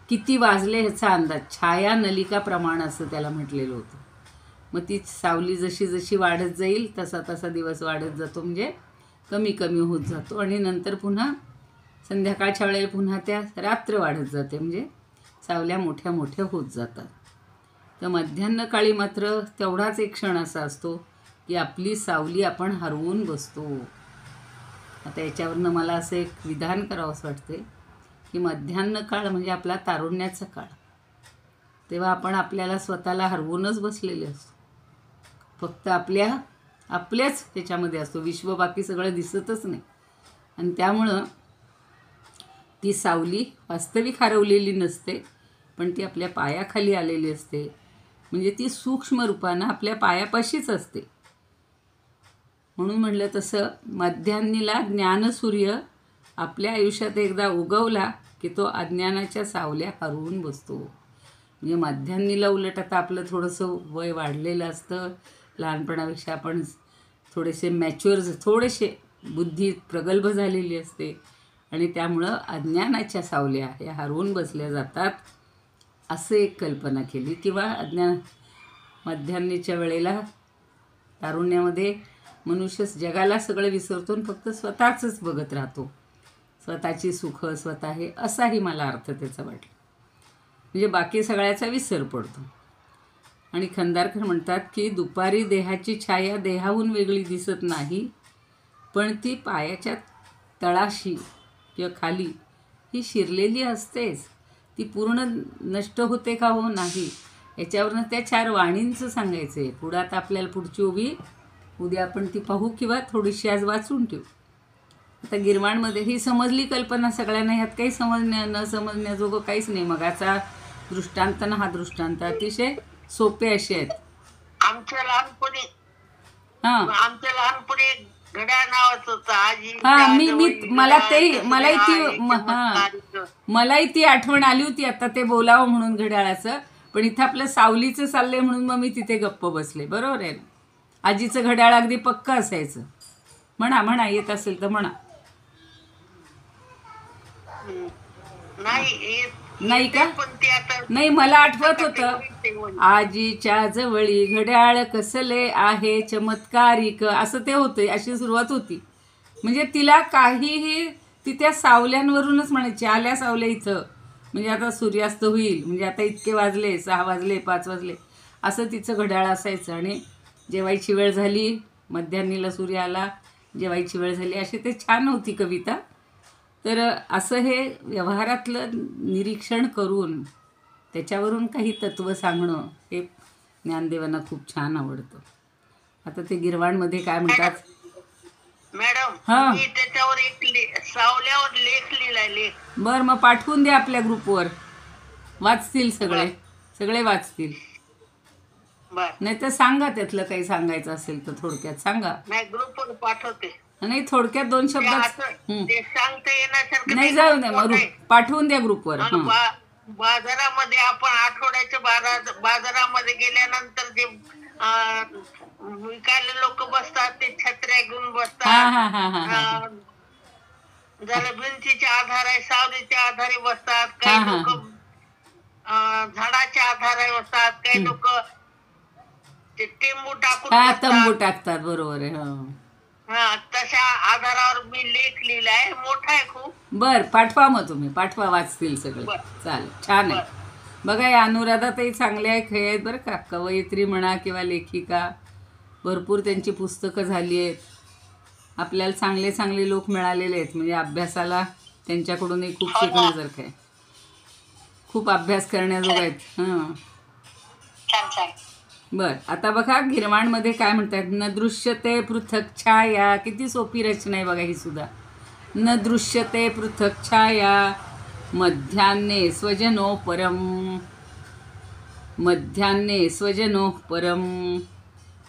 किती वाजले ह्याचा अंदाज, छाया नलिका प्रमाण असं त्याला म्हटलेलं होतं. मग ती सावली जशी जशी वाढत जाईल तसा तसा दिवस वाढत जातो, म्हणजे कमी कमी होत जातो, आणि नंतर पुन्हा संध्याकाळच्या वेळेला पुन्हा त्या रात्र वाढत जाते, म्हणजे सावल्या मोठ्या मोठ्या होत जातात. तर मध्यान्ह काळी मात्र तेवढाच एक क्षण असा असतो की आपली सावली आपण हरवून बसतो. आता याच्यावरनं मला असं एक विधान करावं असं वाटते की मध्यान्ह काळ म्हणजे आपला तारुण्याचा काळ. तेव्हा आपण आपल्याला स्वतःला हरवूनच बसलेले असतो, फक्त आपल्याच त्याच्यामध्ये असतो, विश्व बाकी सगळं दिसतच नाही. आणि त्यामुळं ती सावली वास्तविक हरवलेली नसते, पण ती आपल्या पायाखाली आलेली असते. म्हणजे ती सूक्ष्म रूपानं आपल्या पायापाशीच असते. म्हणून म्हटलं तसं मध्यान्हीला ज्ञानसूर्य आपल्या आयुष्यात एकदा उगवला की तो अज्ञानाच्या सावल्या हरवून बसतो. म्हणजे मध्यान्हीला उलट आता आपलं थोडंसं वय वाढलेलं असतं, लहानपणापेक्षा आपण थोडेसे मॅच्युअर, थोडेसे बुद्धी प्रगल्भ झालेली असते, आणि त्यामुळं अज्ञानाच्या सावल्या ह्या हरवून बसल्या जातात असं एक कल्पना केली. किंवा मध्यान्हीच्या वेळेला तारुण्यामध्ये मनुष्य जगाला सगळं विसरतो आणि फक्त स्वतःच बघत राहतो. स्वतःची सुख स्वतः हे, असाही मला अर्थ त्याचा वाटला. म्हणजे बाकी सगळ्याचा विसर पडतो. आणि खंदारकर म्हणतात की दुपारी देहाची छाया देहाहून वेगळी दिसत नाही, पण ती पायाच्या तळाशी किंवा खाली ही शिरलेली असतेच. ती पूर्ण नष्ट होते का हो नाही, याच्यावरनं त्या 4 वाणींचं सांगायचं आहे. पुढं आता आपल्याला पुढची ओवी उद्या आपण ती पाहू किंवा थोडीशी आज वाचून ठेवू. आता गिरवाणमध्ये ही समजली कल्पना सगळ्यांना, ह्यात काही न समजण्याजोगं काहीच नाही. मगाचा दृष्टांत ना हा दृष्टांत अतिशय सोपे असे आहेत.
आमच्या लहानपणी
हां
घड्याळ नावाचं होतं. आजी
मलाही ती आठवण आली होती आता ते बोलावं म्हणून घड्याळाचं. पण इथं आपलं सावलीचं चाललंय म्हणून मग मी तिथे गप्प बसले. बरोबर आहे ना. आजीचं घड्याळ अगदी पक्का असायचं. म्हणा येत असेल तर म्हणा. नाही का? नाही, मला आठवत होतं आजीच्या जवळी घड्याळ कसले आहे चमत्कारिक, असं ते होतं. अशी सुरुवात होती. म्हणजे तिला काहीही ती त्या सावल्यांवरूनच म्हणायची, आल्या सावल्या इथं, म्हणजे आता सूर्यास्त होईल, म्हणजे आता इतके वाजले, 6 वाजले 5 वाजले, असं तिचं घड्याळ असायचं. आणि जेवायची वेळ झाली, मध्यान्नीला सूर्य आला, जेवायची वेळ झाली, अशी ते छान होती कविता. तर असं हे व्यवहारातलं निरीक्षण करून त्याच्यावरून काही तत्त्व सांगणं हे ज्ञानदेवांना खूप छान आवडतं. आता ते गिरवाणमध्ये काय म्हणतात
मॅडम,
हां
मी त्याच्यावर एक सावल्यावर लेख लिहिलाय. लेख
बरं, मग पाठवून द्या आपल्या ग्रुपवर. वाचतील सगळे वाचतील. नाही तर सांगा, त्यातलं काही सांगायचं असेल तर थोडक्यात सांगा.
नाही, ग्रुपवर पाठवते.
नाही, थोडक्यात 2 शब्दात
ते सांगता येण्यासारखं
नाही, जाऊ द्या मग पाठवून द्या ग्रुपवर.
बाजारामध्ये आपण आठवड्याच्या बाजारामध्ये गेल्यानंतर जे विकायला लोक बसतात, ते छत्र्या घेऊन बसतात. झालं भिंतीच्या आधारे, सावलीच्या आधारे बसतात. काही लोक झाडाच्या आधारे बसतात. काही लोक ते टेंबू
तंबू टाकतात. बरोबर आहे.
तशा आधारावर मी लेख लिहिलाय. मोठा आहे खूप.
बर, पाठवा मग तुम्ही, पाठवा, वाचतील सगळे. चालेल, छान आहे. बघा, या अनुराधाताई चांगल्या खेळ आहेत बरं का. कवयित्री म्हणा किंवा लेखिका, भरपूर त्यांची पुस्तकं झाली आहेत. आपल्याला चांगले चांगले लोक मिळालेले आहेत. म्हणजे अभ्यासाला त्यांच्याकडूनही खूप शिकण्यासारखं आहे. खूप अभ्यास करण्याजोग आहेत. बर, आता बघा गिरवाणमध्ये काय म्हणतात. न दृश्यते पृथक छाया, किती सोपी रचना आहे बघा ही सुद्धा. न दृश्यते पृथक छाया मध्यान्हे स्वजनो परम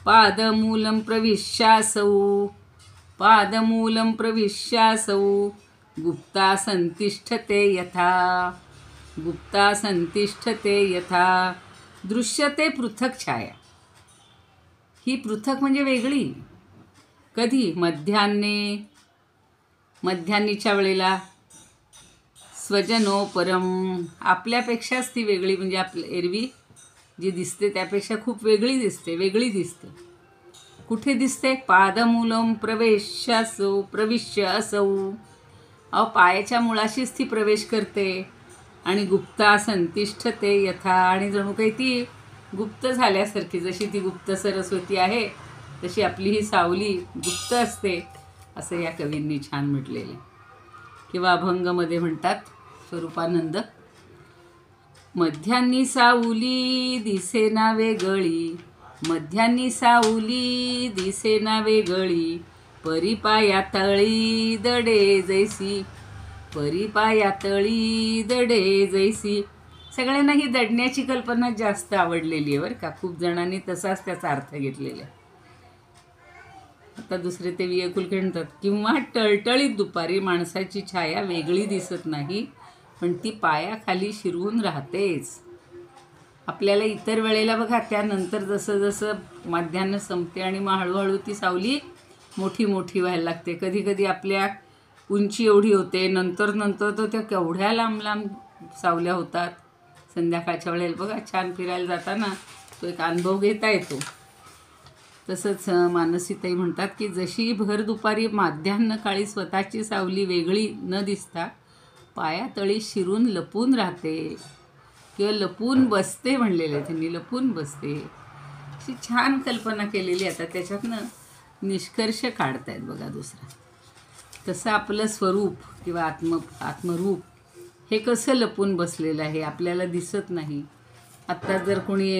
पादमूलं प्रविश्यासौ गुप्ता संतिष्ठते यथा दृश्यते पृथक छाया. ही पृथक म्हणजे वेगळी. कधी? मध्यान्नीच्या वेळेला. स्वजनो परम, आपल्यापेक्षाच ती वेगळी. म्हणजे आपल्या एरवी जी दिसते त्यापेक्षा खूप वेगळी दिसते. कुठे दिसते? पादमूलं प्रविश्य असौ, पायाच्या मुळाशीच ती प्रवेश करते. आणि गुप्ता संतिष्ठते यथा, आणि जणू काही ती गुप्त झाल्यासारखी. जशी ती गुप्त सरस्वती आहे तशी आपली ही सावली गुप्त असते, असं या कवींनी छान म्हटलेलं. किंवा अभंगमध्ये म्हणतात स्वरूपानंद, मध्यान्नी सावली दिसेना वेगळी, परिपायातळी दडे जैसी. सगळ्यांना ही दडण्याची कल्पना जास्त आवडलेली आहे बरं का. खूप जणांनी तसाच त्याचा अर्थ घेतलेला आहे. आता दुसरे ते वि. कुलकर्णी म्हणतात, किंवा टळटळीत दुपारी माणसाची छाया वेगळी दिसत नाही, पण ती पायाखाली शिरवून राहतेच. आपल्याला इतर वेळेला बघा, त्यानंतर जसं मध्यान्ह संपते आणि मग हळूहळू ती सावली मोठी व्हायला लागते. कधी आपल्या उंची एवढी होते, नंतर तर त्या केवढ्या लांब सावल्या होतात. संध्याकाळच्या वेळेला बघा, छान फिरायला जाताना तो एक अनुभव घेता येतो. तसंच मानसीताई म्हणतात की जशी भर दुपारी माध्यान्ह काळी स्वतःची सावली वेगळी न दिसता पायातळी शिरून लपून राहते किंवा लपून बसते म्हणलेलं त्यांनी, लपून बसते. अशी छान कल्पना केलेली. आता त्याच्यातनं निष्कर्ष काढतायत बघा दुसरा. तसं आपलं स्वरूप किंवा आत्मरूप हे कसं लपून बसलेलं आहे, आपल्याला दिसत नाही. आत्ता जर कोणी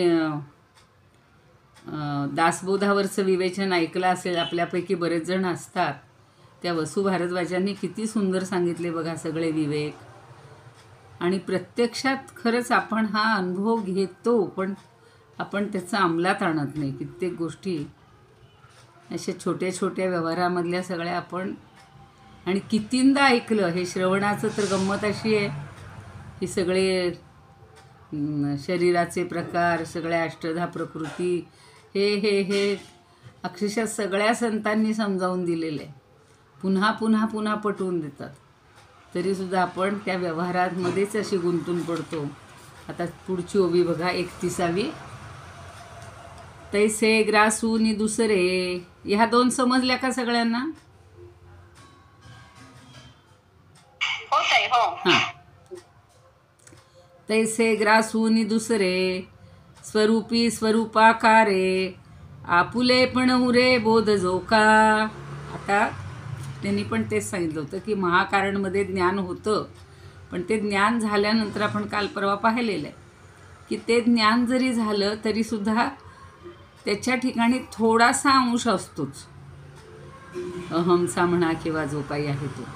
दासबोधावरचं विवेचन ऐकलं असेल, आपल्यापैकी बरेच जण असतात, त्या वसु भारद्वाजांनी किती सुंदर सांगितले बघा सगळे विवेक. आणि प्रत्यक्षात खरंच आपण हा अनुभव घेतो, पण आपण त्याचं अंमलात आणत नाही. कित्येक गोष्टी अशा छोट्या छोट्या व्यवहारामधल्या सगळ्या आपण, आणि कितींदा ऐकलं हे श्रवणाचं तर गंमत अशी आहे की सगळे शरीराचे प्रकार, सगळ्या अष्टधा प्रकृती हे हे हे अक्षरशः सगळ्या संतांनी समजावून दिलेलं आहे. पुन्हा पुन्हा पुन्हा पटवून देतात, तरीसुद्धा आपण त्या व्यवहारांमध्येच अशी गुंतून पडतो. आता पुढची ओवी बघा 31वी. तैसे ग्रासूनी दुसरे. ह्या दोन समजल्या का सगळ्यांना? हां. तैसे ग्रासूनी दुसरे स्वरूपी स्वरूपाकारे आपुले पण उरे बोध जोका. आता त्यांनी पण तेच सांगितलं होतं की महाकारणमध्ये ज्ञान होतं, पण ते ज्ञान झाल्यानंतर आपण काल परवा पाहिलेलं आहे की ते ज्ञान जरी झालं तरीसुद्धा त्याच्या ठिकाणी थोडासा अंश असतोच, अहमचा म्हणा किंवा जो काही आहे तो.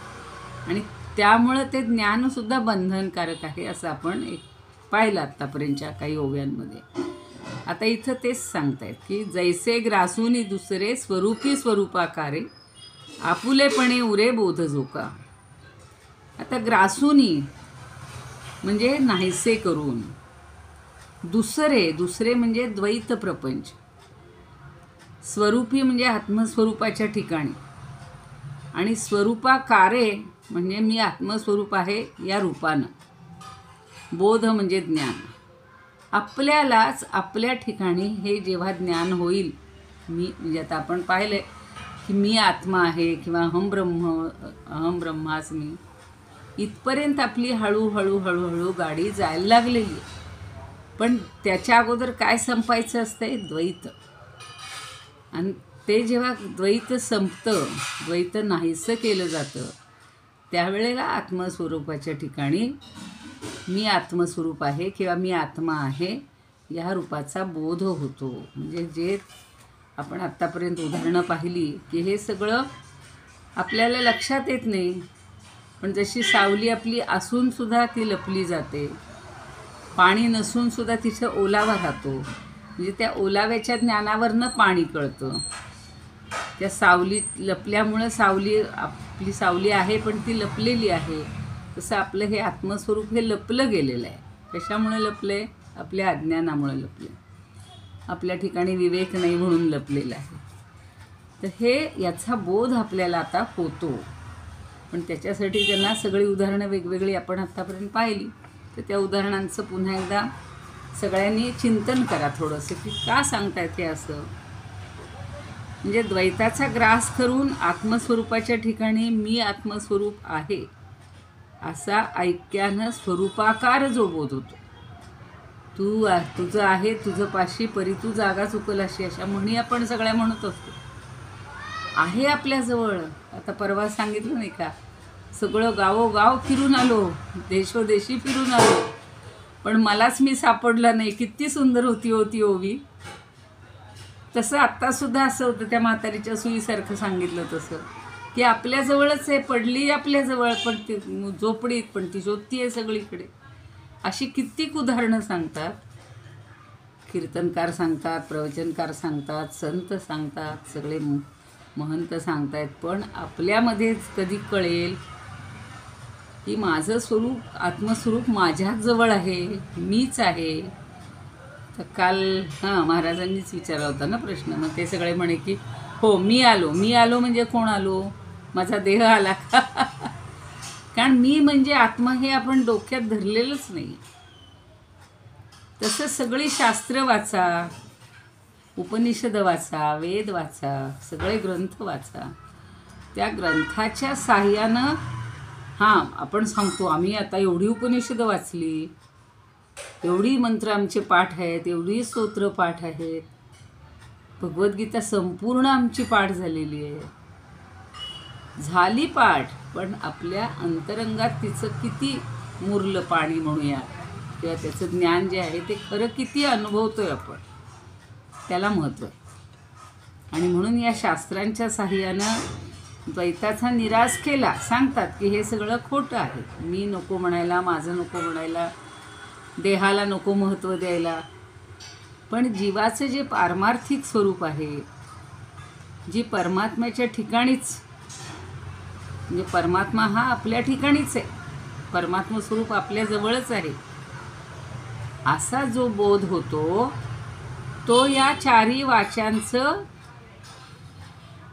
आणि त्यामुळं ते ज्ञानसुद्धा बंधनकारक आहे असं आपण पाहिलं आत्तापर्यंतच्या काही ओव्यांमध्ये. आता इथं तेच सांगतायत की जैसे ग्रासूनी दुसरे स्वरूपी स्वरूपाकारे आपुलेपणे उरे बोध जोका. आता ग्रासूनी म्हणजे नाहीसे करून, दुसरे म्हणजे द्वैत प्रपंच, स्वरूपी म्हणजे आत्मस्वरूपाच्या ठिकाणी, आणि स्वरूपाकारे म्हणजे मी आत्मस्वरूप आहे या रूपानं, बोध म्हणजे ज्ञान. आपल्यालाच आपल्या ठिकाणी हे जेव्हा ज्ञान होईल, मी म्हणजे आता आपण पाहिलं की मी आत्मा आहे किंवा अहम ब्रह्मास्मी, इथपर्यंत आपली हळूहळू हळूहळू गाडी जायला लागलेली आहे. पण त्याच्या अगोदर काय संपायचं असतंय? द्वैत. आणि ते जेव्हा द्वैत संपतं, द्वैत नाहीसं केलं जातं, त्यावेळेला आत्मस्वरूपाच्या ठिकाणी मी आत्मस्वरूप आहे किंवा मी आत्मा आहे या रूपाचा बोध होतो. म्हणजे जे आपण आत्तापर्यंत उदाहरणं पाहिली की हे सगळं आपल्याला लक्षात येत नाही, पण जशी सावली आपली असूनसुद्धा ती लपली जाते, पाणी नसूनसुद्धा तिथं ओलावा राहतो, म्हणजे त्या ओलाव्याच्या ज्ञानावरनं पाणी कळतं. त्या सावलीत लपल्यामुळं आपली सावली आहे पण ती लपलेली आहे. तसं आपलं हे आत्मस्वरूप हे लपलं गेलेलं आहे. कशामुळे लपलं आहे? आपल्या अज्ञानामुळे लपलं आहे, आपल्या ठिकाणी विवेक नाही म्हणून लपलेलं आहे. तर हे याचा बोध आपल्याला आता होतो. पण त्याच्यासाठी त्यांना सगळी उदाहरणं वेगवेगळी आपण आत्तापर्यंत पाहिली, तर त्या उदाहरणांचं पुन्हा एकदा सगळ्यांनी चिंतन करा थोडंसं की का सांगतायत हे असं. म्हणजे द्वैताचा ग्रास करून आत्मस्वरूपाच्या ठिकाणी मी आत्मस्वरूप आहे असा ऐक्यानं स्वरूपाकार जो बोध होतो, तुझं आहे तुझं पाशी परी तू जागा चुकल अशी, अशा म्हणी आपण सगळ्या म्हणत असतो. आहे आपल्याजवळ. आता परवा सांगितलं नाही का, सगळं गावोगाव फिरून आलो, देशोदेशी फिरून आलो, पण मलाच मी सापडला नाही. किती सुंदर होती ओवी. तसं आत्तासुद्धा असं होतं, त्या म्हातारीच्या सुईसारखं सांगितलं तसं की आपल्याजवळच आहे, पडली आपल्याजवळ, पण ती झोपडीत, पण ती शोधती आहे सगळीकडे. अशी कित्येक उदाहरणं सांगतात. कीर्तनकार सांगतात, प्रवचनकार सांगतात, संत सांगतात, सगळे महंत सांगतायत. पण आपल्यामध्येच कधी कळेल की माझं स्वरूप, आत्मस्वरूप माझ्याच जवळ आहे, मीच आहे. तर काल महाराजांनीच विचारला होता ना प्रश्न, मग ते सगळे म्हणे की हो मी आलो म्हणजे कोण आलो? माझा देह आला का? कारण मी म्हणजे आत्मा हे आपण डोक्यात धरलेलंच नाही. तसं सगळी शास्त्र वाचा, उपनिषद वाचा, वेद वाचा, सगळे ग्रंथ वाचा. त्या ग्रंथाच्या साह्यानं हां आपण सांगतो आम्ही आता एवढी उपनिषद वाचली, एवढी मंत्र आमचे पाठ आहेत, एवढी स्तोत्र पाठ आहेत, भगवद्गीता संपूर्ण आमची पाठ झालेली आहे. झाली पाठ, पण आपल्या अंतरंगात तिचं किती मुरलं पाणी म्हणूया, किंवा त्याचं ज्ञान जे आहे ते खरं किती अनुभवतोय आपण, त्याला महत्त्व आहे. आणि म्हणून या शास्त्रांच्या साह्यानं द्वैताचा निराश केला. सांगतात की हे सगळं खोटं आहे, मी नको म्हणायला, माझं नको म्हणायला, देहाला नको महत्त्व द्यायला. पण जीवाचं जे पारमार्थिक स्वरूप आहे, जी परमात्म्याच्या ठिकाणीच, म्हणजे परमात्मा हा आपल्या ठिकाणीच आहे, परमात्मा स्वरूप आपल्याजवळच आहे, असा जो बोध होतो तो या चारी वाचांचं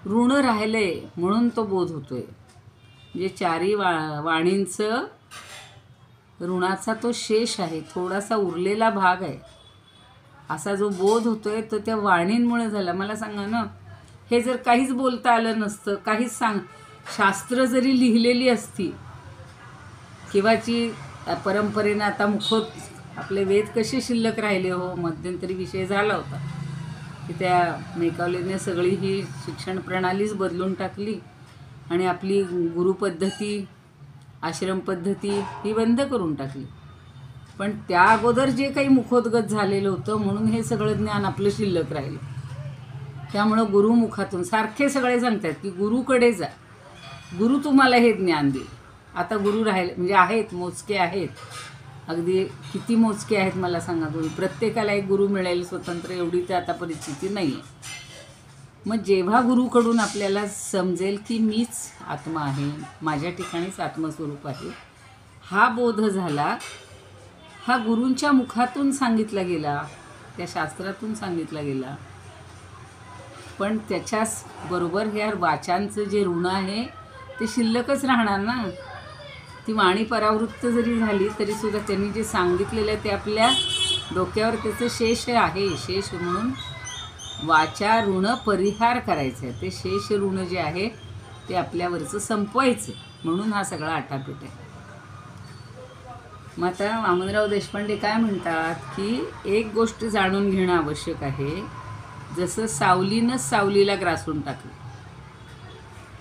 ऋण राहिलंय म्हणून तो बोध होतोय. म्हणजे चारी वाणींचं ऋणाचा तो शेष आहे, थोडासा उरलेला भाग आहे, असा जो बोध होतोय तो त्या वाणींमुळे झाला. मला सांगा ना, हे जर काहीच बोलता आलं नसतं, काहीच शास्त्र जरी लिहिलेली असती, किंवाची परंपरेनं आता मुखोत आपले वेद कसे शिल्लक राहिले हो, मध्यंतरी विषय झाला होता की त्या मेकावलेने सगळी ही शिक्षण प्रणालीच बदलून टाकली आणि आपली गुरुपद्धती, आश्रम पद्धती ही बंद करून टाकली. पण त्या अगोदर जे काही मुखोद्गत झालेलं होतं म्हणून हे सगळं ज्ञान आपलं शिल्लक राहिलं. त्यामुळं गुरुमुखातून सारखे सगळे सांगतात की गुरुकडे जा, गुरु तुम्हाला हे ज्ञान देईल. आता गुरु राहिले म्हणजे आहेत, मोजके आहेत, अगदी किती मोजके आहेत मला सांगा तुम्ही. प्रत्येकाला एक गुरु मिळेल स्वतंत्र एवढी तर आता परिस्थिती नाही आहे. मग जेव्हा गुरुकडून आपल्याला समजेल की मीच आत्मा आहे, माझ्या ठिकाणीच आत्मस्वरूप आहे, हा बोध झाला, हा गुरूंच्या मुखातून सांगितला गेला, त्या शास्त्रातून सांगितला गेला. पण त्याच्याच बरोबर ह्या वाचांचं जे ऋण आहे ते शिल्लकच राहणार ना. ती वाणी परावृत्त जरी झाली तरीसुद्धा त्यांनी जे सांगितलेलं आहे ते आपल्या डोक्यावर त्याचं शेष आहे. शेष म्हणून वाचा ऋण परिहार करायचं आहे, ते शेष ऋण जे आहे ते आपल्यावरचं संपवायचं, म्हणून हा सगळा आटापीट आहे. मग आता वामनराव देशपांडे काय म्हणतात की एक गोष्ट जाणून घेणं आवश्यक आहे. जसं सावलीनंच सावलीला ग्रासून टाकलं,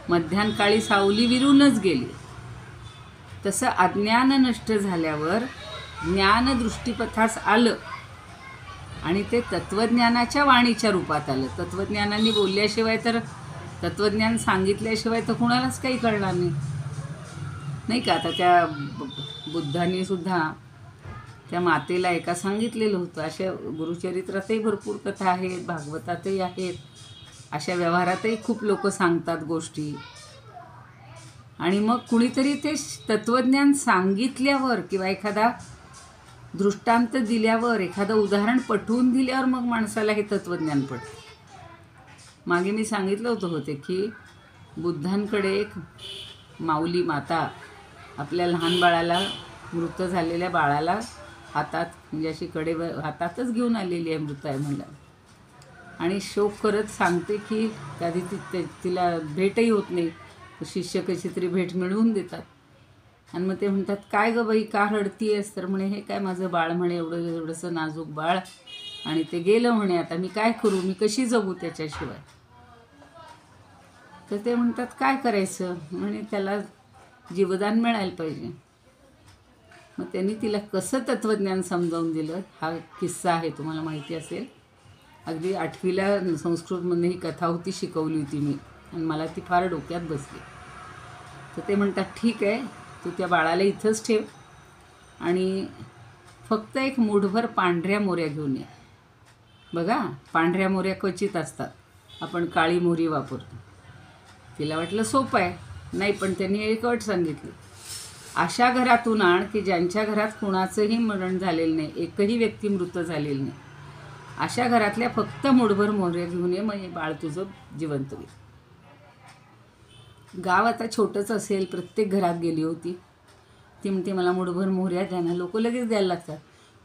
मध्यान्हकाळी सावली विरूनच गेली, तसं अज्ञान नष्ट झाल्यावर ज्ञान दृष्टीपथास आलं आणि ते तत्त्वज्ञानाच्या वाणीच्या रूपात आलं. तत्त्वज्ञानाने बोलल्याशिवाय तर, तत्त्वज्ञान सांगितल्याशिवाय तर कुणालाच काही कळणार नाही का. आता त्या बुद्धांनी सुद्धा त्या मातेला एका सांगितलेलं होतं. अशा गुरुचरित्रातही भरपूर कथा आहेत, भागवतातही आहेत, अशा व्यवहारातही खूप लोक सांगतात गोष्टी. आणि मग कुणीतरी ते तत्त्वज्ञान सांगितल्यावर किंवा एखादा दृष्टांत दिल्यावर, एखादं उदाहरण पटवून दिल्यावर मग माणसाला हे तत्त्वज्ञान पडतं. मागे मी सांगितलं होते की बुद्धांकडे एक माऊली माता आपल्या लहान बाळाला, मृत झालेल्या बाळाला हातात, म्हणजे अशी हातातच घेऊन आलेली आहे, मृत आहे म्हणलं, आणि शोक करत सांगते की कधी तिला भेटही होत नाही. शिष्य कशी तरी भेट मिळवून देतात. आणि मग ते म्हणतात काय गं बाई का रडतीयस? तर म्हणे हे काय माझं बाळ म्हणे, एवढंसं नाजूक बाळ, आणि ते गेलं म्हणे, आता मी काय करू, मी कशी जगू त्याच्याशिवाय? तर ते म्हणतात काय करायचं म्हणे, त्याला जीवदान मिळायला पाहिजे. मग त्यांनी तिला कसं तत्त्वज्ञान समजावून दिलं हा किस्सा आहे, तुम्हाला माहिती असेल. अगदी 8वीला संस्कृतमध्ये ही कथा होती, शिकवली होती मी, आणि मला ती फार डोक्यात बसली. तर ते म्हणतात ठीक आहे, तू त्या बाळाला इथंच ठेव आणि फक्त एक मूठभर पांढऱ्या मोऱ्या घेऊन ये. बघा पांढऱ्या मोऱ्या क्वचित असतात, आपण काळी मोहरी वापरतो. तिला वाटलं सोपं आहे, नाही, पण त्यांनी एक अट सांगितली, अशा घरातून आण की ज्यांच्या घरात कुणाचंही मरण झालेलं नाही, एकही व्यक्ती मृत झालेली नाही, अशा घरातल्या फक्त मूठभर मोहऱ्या घेऊन ये, मग बाळ तुझं जिवंत होईल. गाव आता छोटंच असेल, प्रत्येक घरात गेली होती. ती म्हणते मला मूठभर मोहऱ्या द्या ना. लोक लगेच द्यायला लागतात,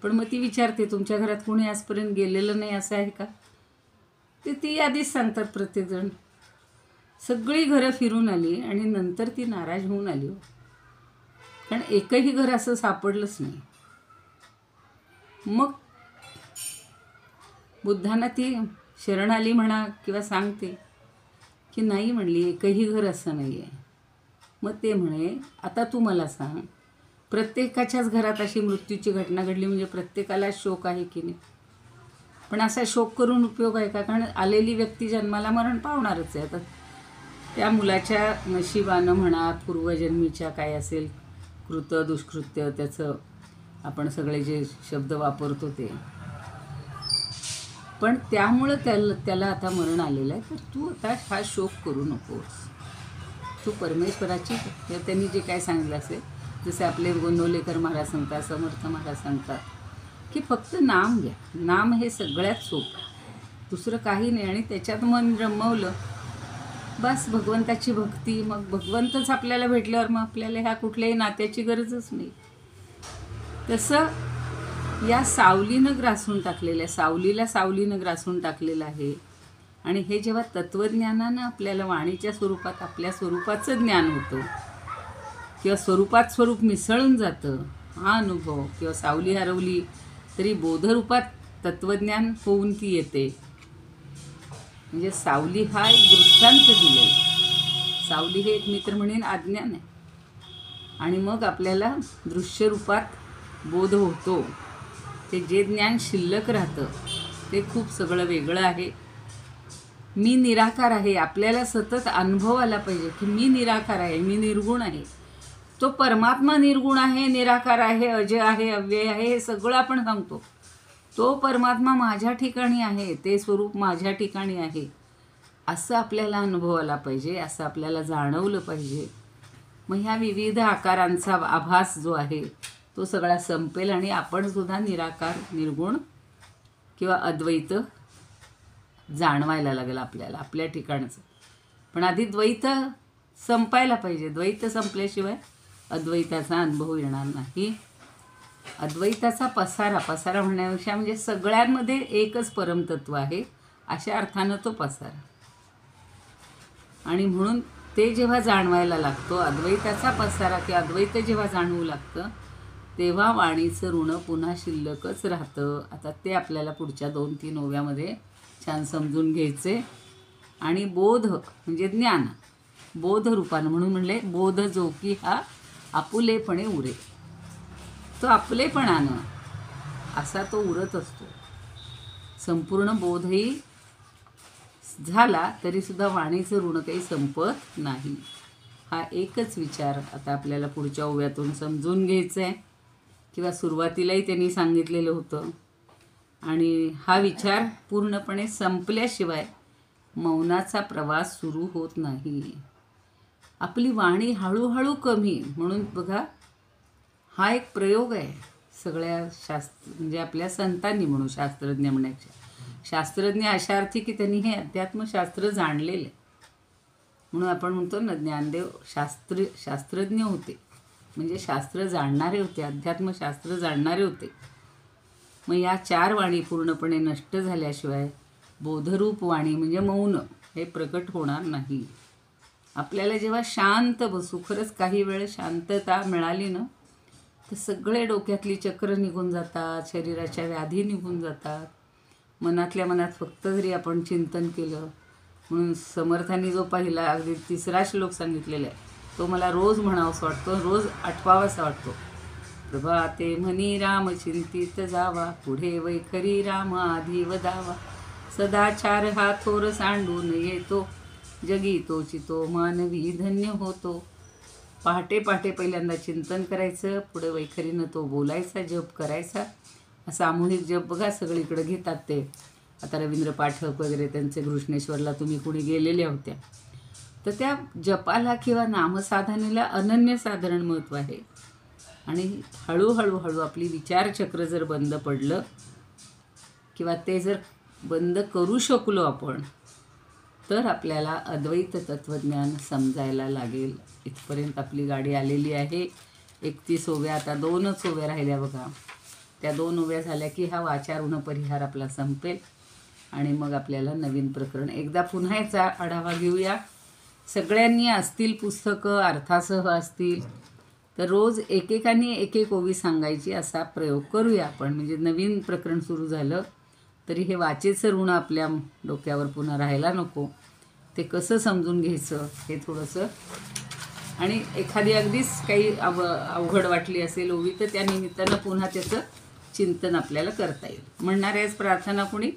पण मग ती विचारते तुमच्या घरात कुणी आजपर्यंत गेलेलं नाही असं आहे का? ती यादीच सांगतात प्रत्येकजण. सगळी घरं फिरून आली आणि नंतर ती नाराज होऊन आली हो. कारण एकही घर असं सापडलंच नाही. मग बुद्धांना ती शरण आली म्हणा किंवा सांगते की नाही म्हणली, एकही घर असं नाही आहे. मग ते म्हणे आता तू मला सांग, प्रत्येकाच्याच घरात अशी मृत्यूची घटना घडली म्हणजे प्रत्येकाला शोक आहे की नाही? पण असा शोक करून उपयोग आहे का? कारण आलेली व्यक्ती जन्माला मरण पावणारच आहे. आता त्या मुलाच्या नशिबानं म्हणा, पूर्वजन्मीच्या काय असेल कृत दुष्कृत्य, त्याचं आपण सगळे जे शब्द वापरतो ते, पण त्यामुळं त्याला आता मरण आलेलं आहे. तर तू आता हा शोक करू नकोस. तू परमेश्वराची, त्यांनी जे काय सांगितलं असेल, जसे आपले गोंदवलेकर महाराज सांगतात, समर्थ महाराज सांगतात की फक्त नाम घ्या. नाम हे सगळ्यात सोपं, दुसरं काही नाही. आणि त्याच्यात मन रमवलं बस, भगवंताची भक्ती, मग भगवंतच आपल्याला भेटल्यावर मग आपल्याला ह्या कुठल्याही नात्याची गरजच नाही. तसं या सावलीनं ग्रासून टाकलेलं, सावलीनं ग्रासून टाकलेलं आहे. आणि हे जेव्हा तत्त्वज्ञानानं आपल्याला वाणीच्या स्वरूपात आपल्या स्वरूपाचं ज्ञान होतं किंवा स्वरूपात स्वरूप मिसळून जातं, हा अनुभव, किंवा सावली हरवली तरी बोधरूपात तत्त्वज्ञान होऊन ती येते. म्हणजे सावली हा एक दृष्टांत दिले. सावली हे एक मित्र म्हणेन अज्ञान आहे. आणि मग आपल्याला दृश्यरूपात बोध होतो. ते जे ज्ञान शिल्लक राहतं ते खूप सगळं वेगळं आहे. मी निराकार आहे, आपल्याला सतत अनुभव आला पाहिजे की मी निराकार आहे, मी निर्गुण आहे. तो परमात्मा निर्गुण आहे, निराकार आहे, अजय आहे, अव्यय आहे, हे सगळं आपण सांगतो. तो परमात्मा माझ्या ठिकाणी आहे, ते स्वरूप माझ्या ठिकाणी आहे, असं आपल्याला अनुभव आला पाहिजे, असं आपल्याला जाणवलं पाहिजे. मग ह्या विविध आकारांचा आभास जो आहे तो सगळा संपेल आणि आपण सुद्धा निराकार, निर्गुण किंवा अद्वैत जाणवायला लागेल आपल्याला आपल्या ठिकाणचं. पण आधी द्वैत संपायला पाहिजे. द्वैत संपल्याशिवाय अद्वैताचा अनुभव येणार नाही. अद्वैताचा पसारा म्हणण्यापेक्षा म्हणजे सगळ्यांमध्ये एकच परमतत्व आहे अशा अर्थानं तो पसारा. आणि म्हणून ते जेव्हा जाणवायला लागतो, अद्वैताचा पसारा की अद्वैत जेव्हा जाणवू लागतं, तेव्हा वाणीचं ऋण पुन्हा शिल्लकच राहतं. आता ते आपल्याला पुढच्या 2-3 ओव्यामध्ये छान समजून घ्यायचे. आणि बोध म्हणजे ज्ञान, बोध रूपानं, म्हणून म्हणले बोध जो की हा आपुलेपणे उरे. तो आपलेपणानं असा तो उरत असतो. संपूर्ण बोधही झाला तरीसुद्धा वाणीचं ऋण काही संपत नाही. हा एकच विचार आता आपल्याला पुढच्या ओव्यातून समजून घ्यायचा आहे, किंवा सुरुवातीलाही त्यांनी सांगितलेलं होतं. आणि हा विचार पूर्णपणे संपल्याशिवाय मौनाचा प्रवास सुरू होत नाही. आपली वाणी हळूहळू कमी, म्हणून बघा हा एक प्रयोग आहे सगळ्या म्हणजे आपल्या संतांनी, म्हणून शास्त्रज्ञ म्हणायचे. शास्त्रज्ञ अशा अर्थी की त्यांनी हे अध्यात्मशास्त्र जाणलेले, म्हणून आपण म्हणतो ना ज्ञानदेव शास्त्रज्ञ होते, म्हणजे शास्त्र जाणणारे होते, अध्यात्मशास्त्र जाणणारे होते. मग या 4 वाणी पूर्णपणे नष्ट झाल्याशिवाय बोधरूप वाणी म्हणजे मौन हे प्रकट होणार नाही. आपल्याला जेव्हा शांत बसू, खरंच काही वेळ शांतता मिळाली ना, तर सगळे डोक्यातली चक्र निघून जातात, शरीराच्या व्याधी निघून जातात. मनातल्या मनात फक्त जरी आपण चिंतन केलं, म्हणून समर्थांनी जो पहिला अगदी 3रा श्लोक सांगितलेला आहे तो मला रोज म्हणावासा वाटतो, रोज आठवावासा वाटतो. प्रभाते म्हणी राम चिंतित जावा, पुढे वैखरी राम आधी वदावा. सदाचार हा थोर सांडून येतो, जगी तोची तो मानवी धन्य होतो. पहाटे पहाटे पहिल्यांदा चिंतन करायचं, पुढे वैखरीनं तो बोलायचा, जप करायचा. सामूहिक जप बघा सगळीकडे घेतात ते. आता रवींद्र पाठक वगैरे त्यांचे घृष्णेश्वरला तुम्ही कुणी गेलेल्या होत्या, तर त्या जपाला किंवा नामसाधनेला अनन्यसाधारण महत्त्व आहे. आणि हळूहळू आपली विचारचक्र जर बंद पडलं किंवा ते जर बंद करू शकलो आपण, तर आपल्याला अद्वैत तत्त्वज्ञान समजायला लागेल. इथपर्यंत आपली गाडी आलेली आहे. 31 ओव्या, आता 2च ओव्या राहिल्या बघा. त्या 2 ओव्या झाल्या की हा वाचार ऋण परिहार आपला संपेल आणि मग आपल्याला नवीन प्रकरण एकदा पुन्हा याचा आढावा घेऊया. सगळ्यांनी असतील पुस्तकं अर्थासह असतील तर रोज एकेकाने एक एक ओवी सांगायची असा प्रयोग करूया आपण. म्हणजे नवीन प्रकरण सुरू झालं तरी हे वाचेचं ऋण आपल्या डोक्यावर पुन्हा राहायला नको. ते कसं समजून घ्यायचं हे थोडंसं, आणि एखादी अगदीच काही अवघड वाटली असेल ओवी तर त्या निमित्तानं पुन्हा त्याचं चिंतन आपल्याला करता येईल. म्हणणार आहेस प्रार्थना कुणी?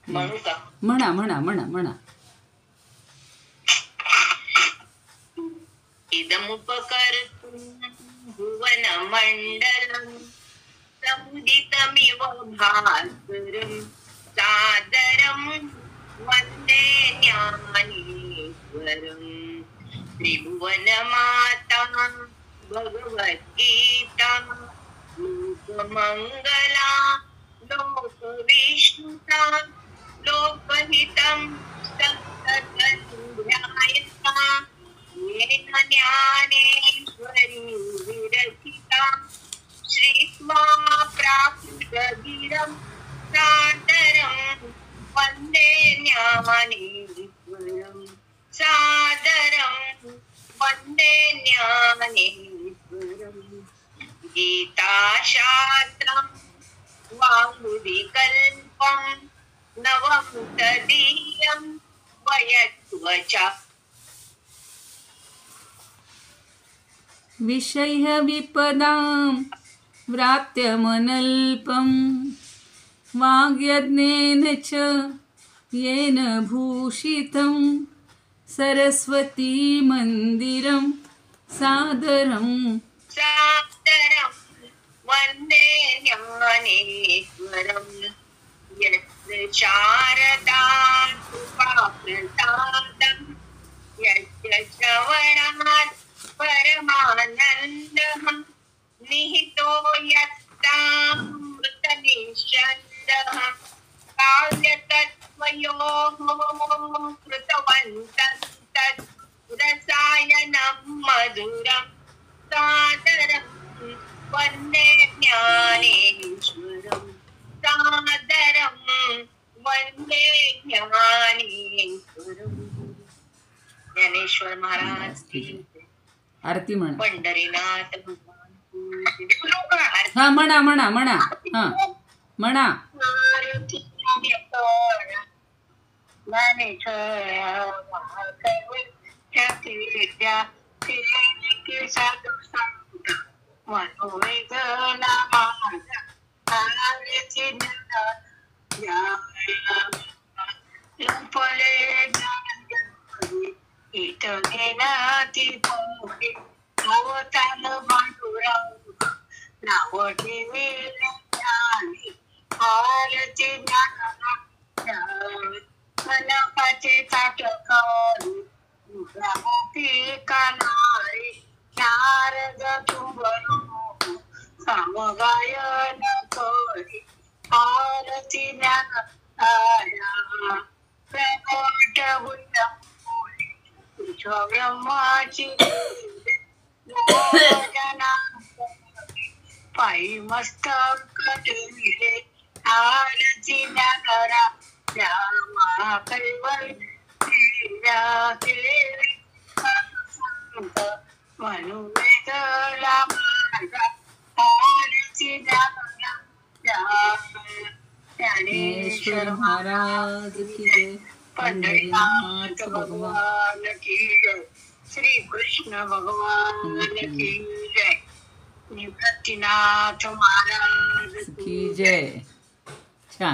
म्हणू का?
म्हणा म्हणा म्हणा म्हणा.
इदमुपकर्तुं भुवनमण्डलं समुदितमिव भास्करं सादरं वन्दे ज्ञानेश्वरं. त्रिभुवनमाता भगवद्गीता लोकमङ्गला लोकविष्णुता लोकहितं सन्ततं येन ज्ञानेश्वरी विरचिता श्रीत्वा प्राप्तगिरं सादरं वन्दे ज्ञानेश्वरं सादरं वन्दे ज्ञानेश्वरं. गीताशास्त्रं वाङ्मयविकल्पं नवं तदीयं वयत्वचा.
विषय विपदां व्रात्यमनल्पं वाग्यज्ञेन च येन भूषितं सरस्वती मंदिरं सादरं
सादरं वन्दे ज्ञानेश्वरं. यस्य शारदा कृपाप्रसादं यस्य श्रवणात् परमानन्दः निहितो यत्तामृतनिःशब्दः काव्यतत्त्वयोः कृतवन्तः तत् रसायनं मधुरं सादरं वन्दे ज्ञानेश्वरं सादरं वन्दे ज्ञानेश्वरं. ज्ञानेश्वर महाराज की
आरती म्हणा.
पंढरीनाथ
हा म्हणा म्हणा म्हणा हा म्हणा.
मनकाचे ताटकारी कानारी नारद तुंबरो समगायन करी आरती ज्ञानाया प्रकट बुद्धमुली तुझ्या ब्रह्माची जना पायी मस्तक ठेविले आरती ज्ञानरा श्यामा कैवल मनुवेदला माझा आरती ज्ञानेश्वर
महाराज की जय.
पंढरीनाथ भगवान की जय. श्री कृष्ण भगवान की जय. निवृत्तीनाथ महाराज
की जय. छान.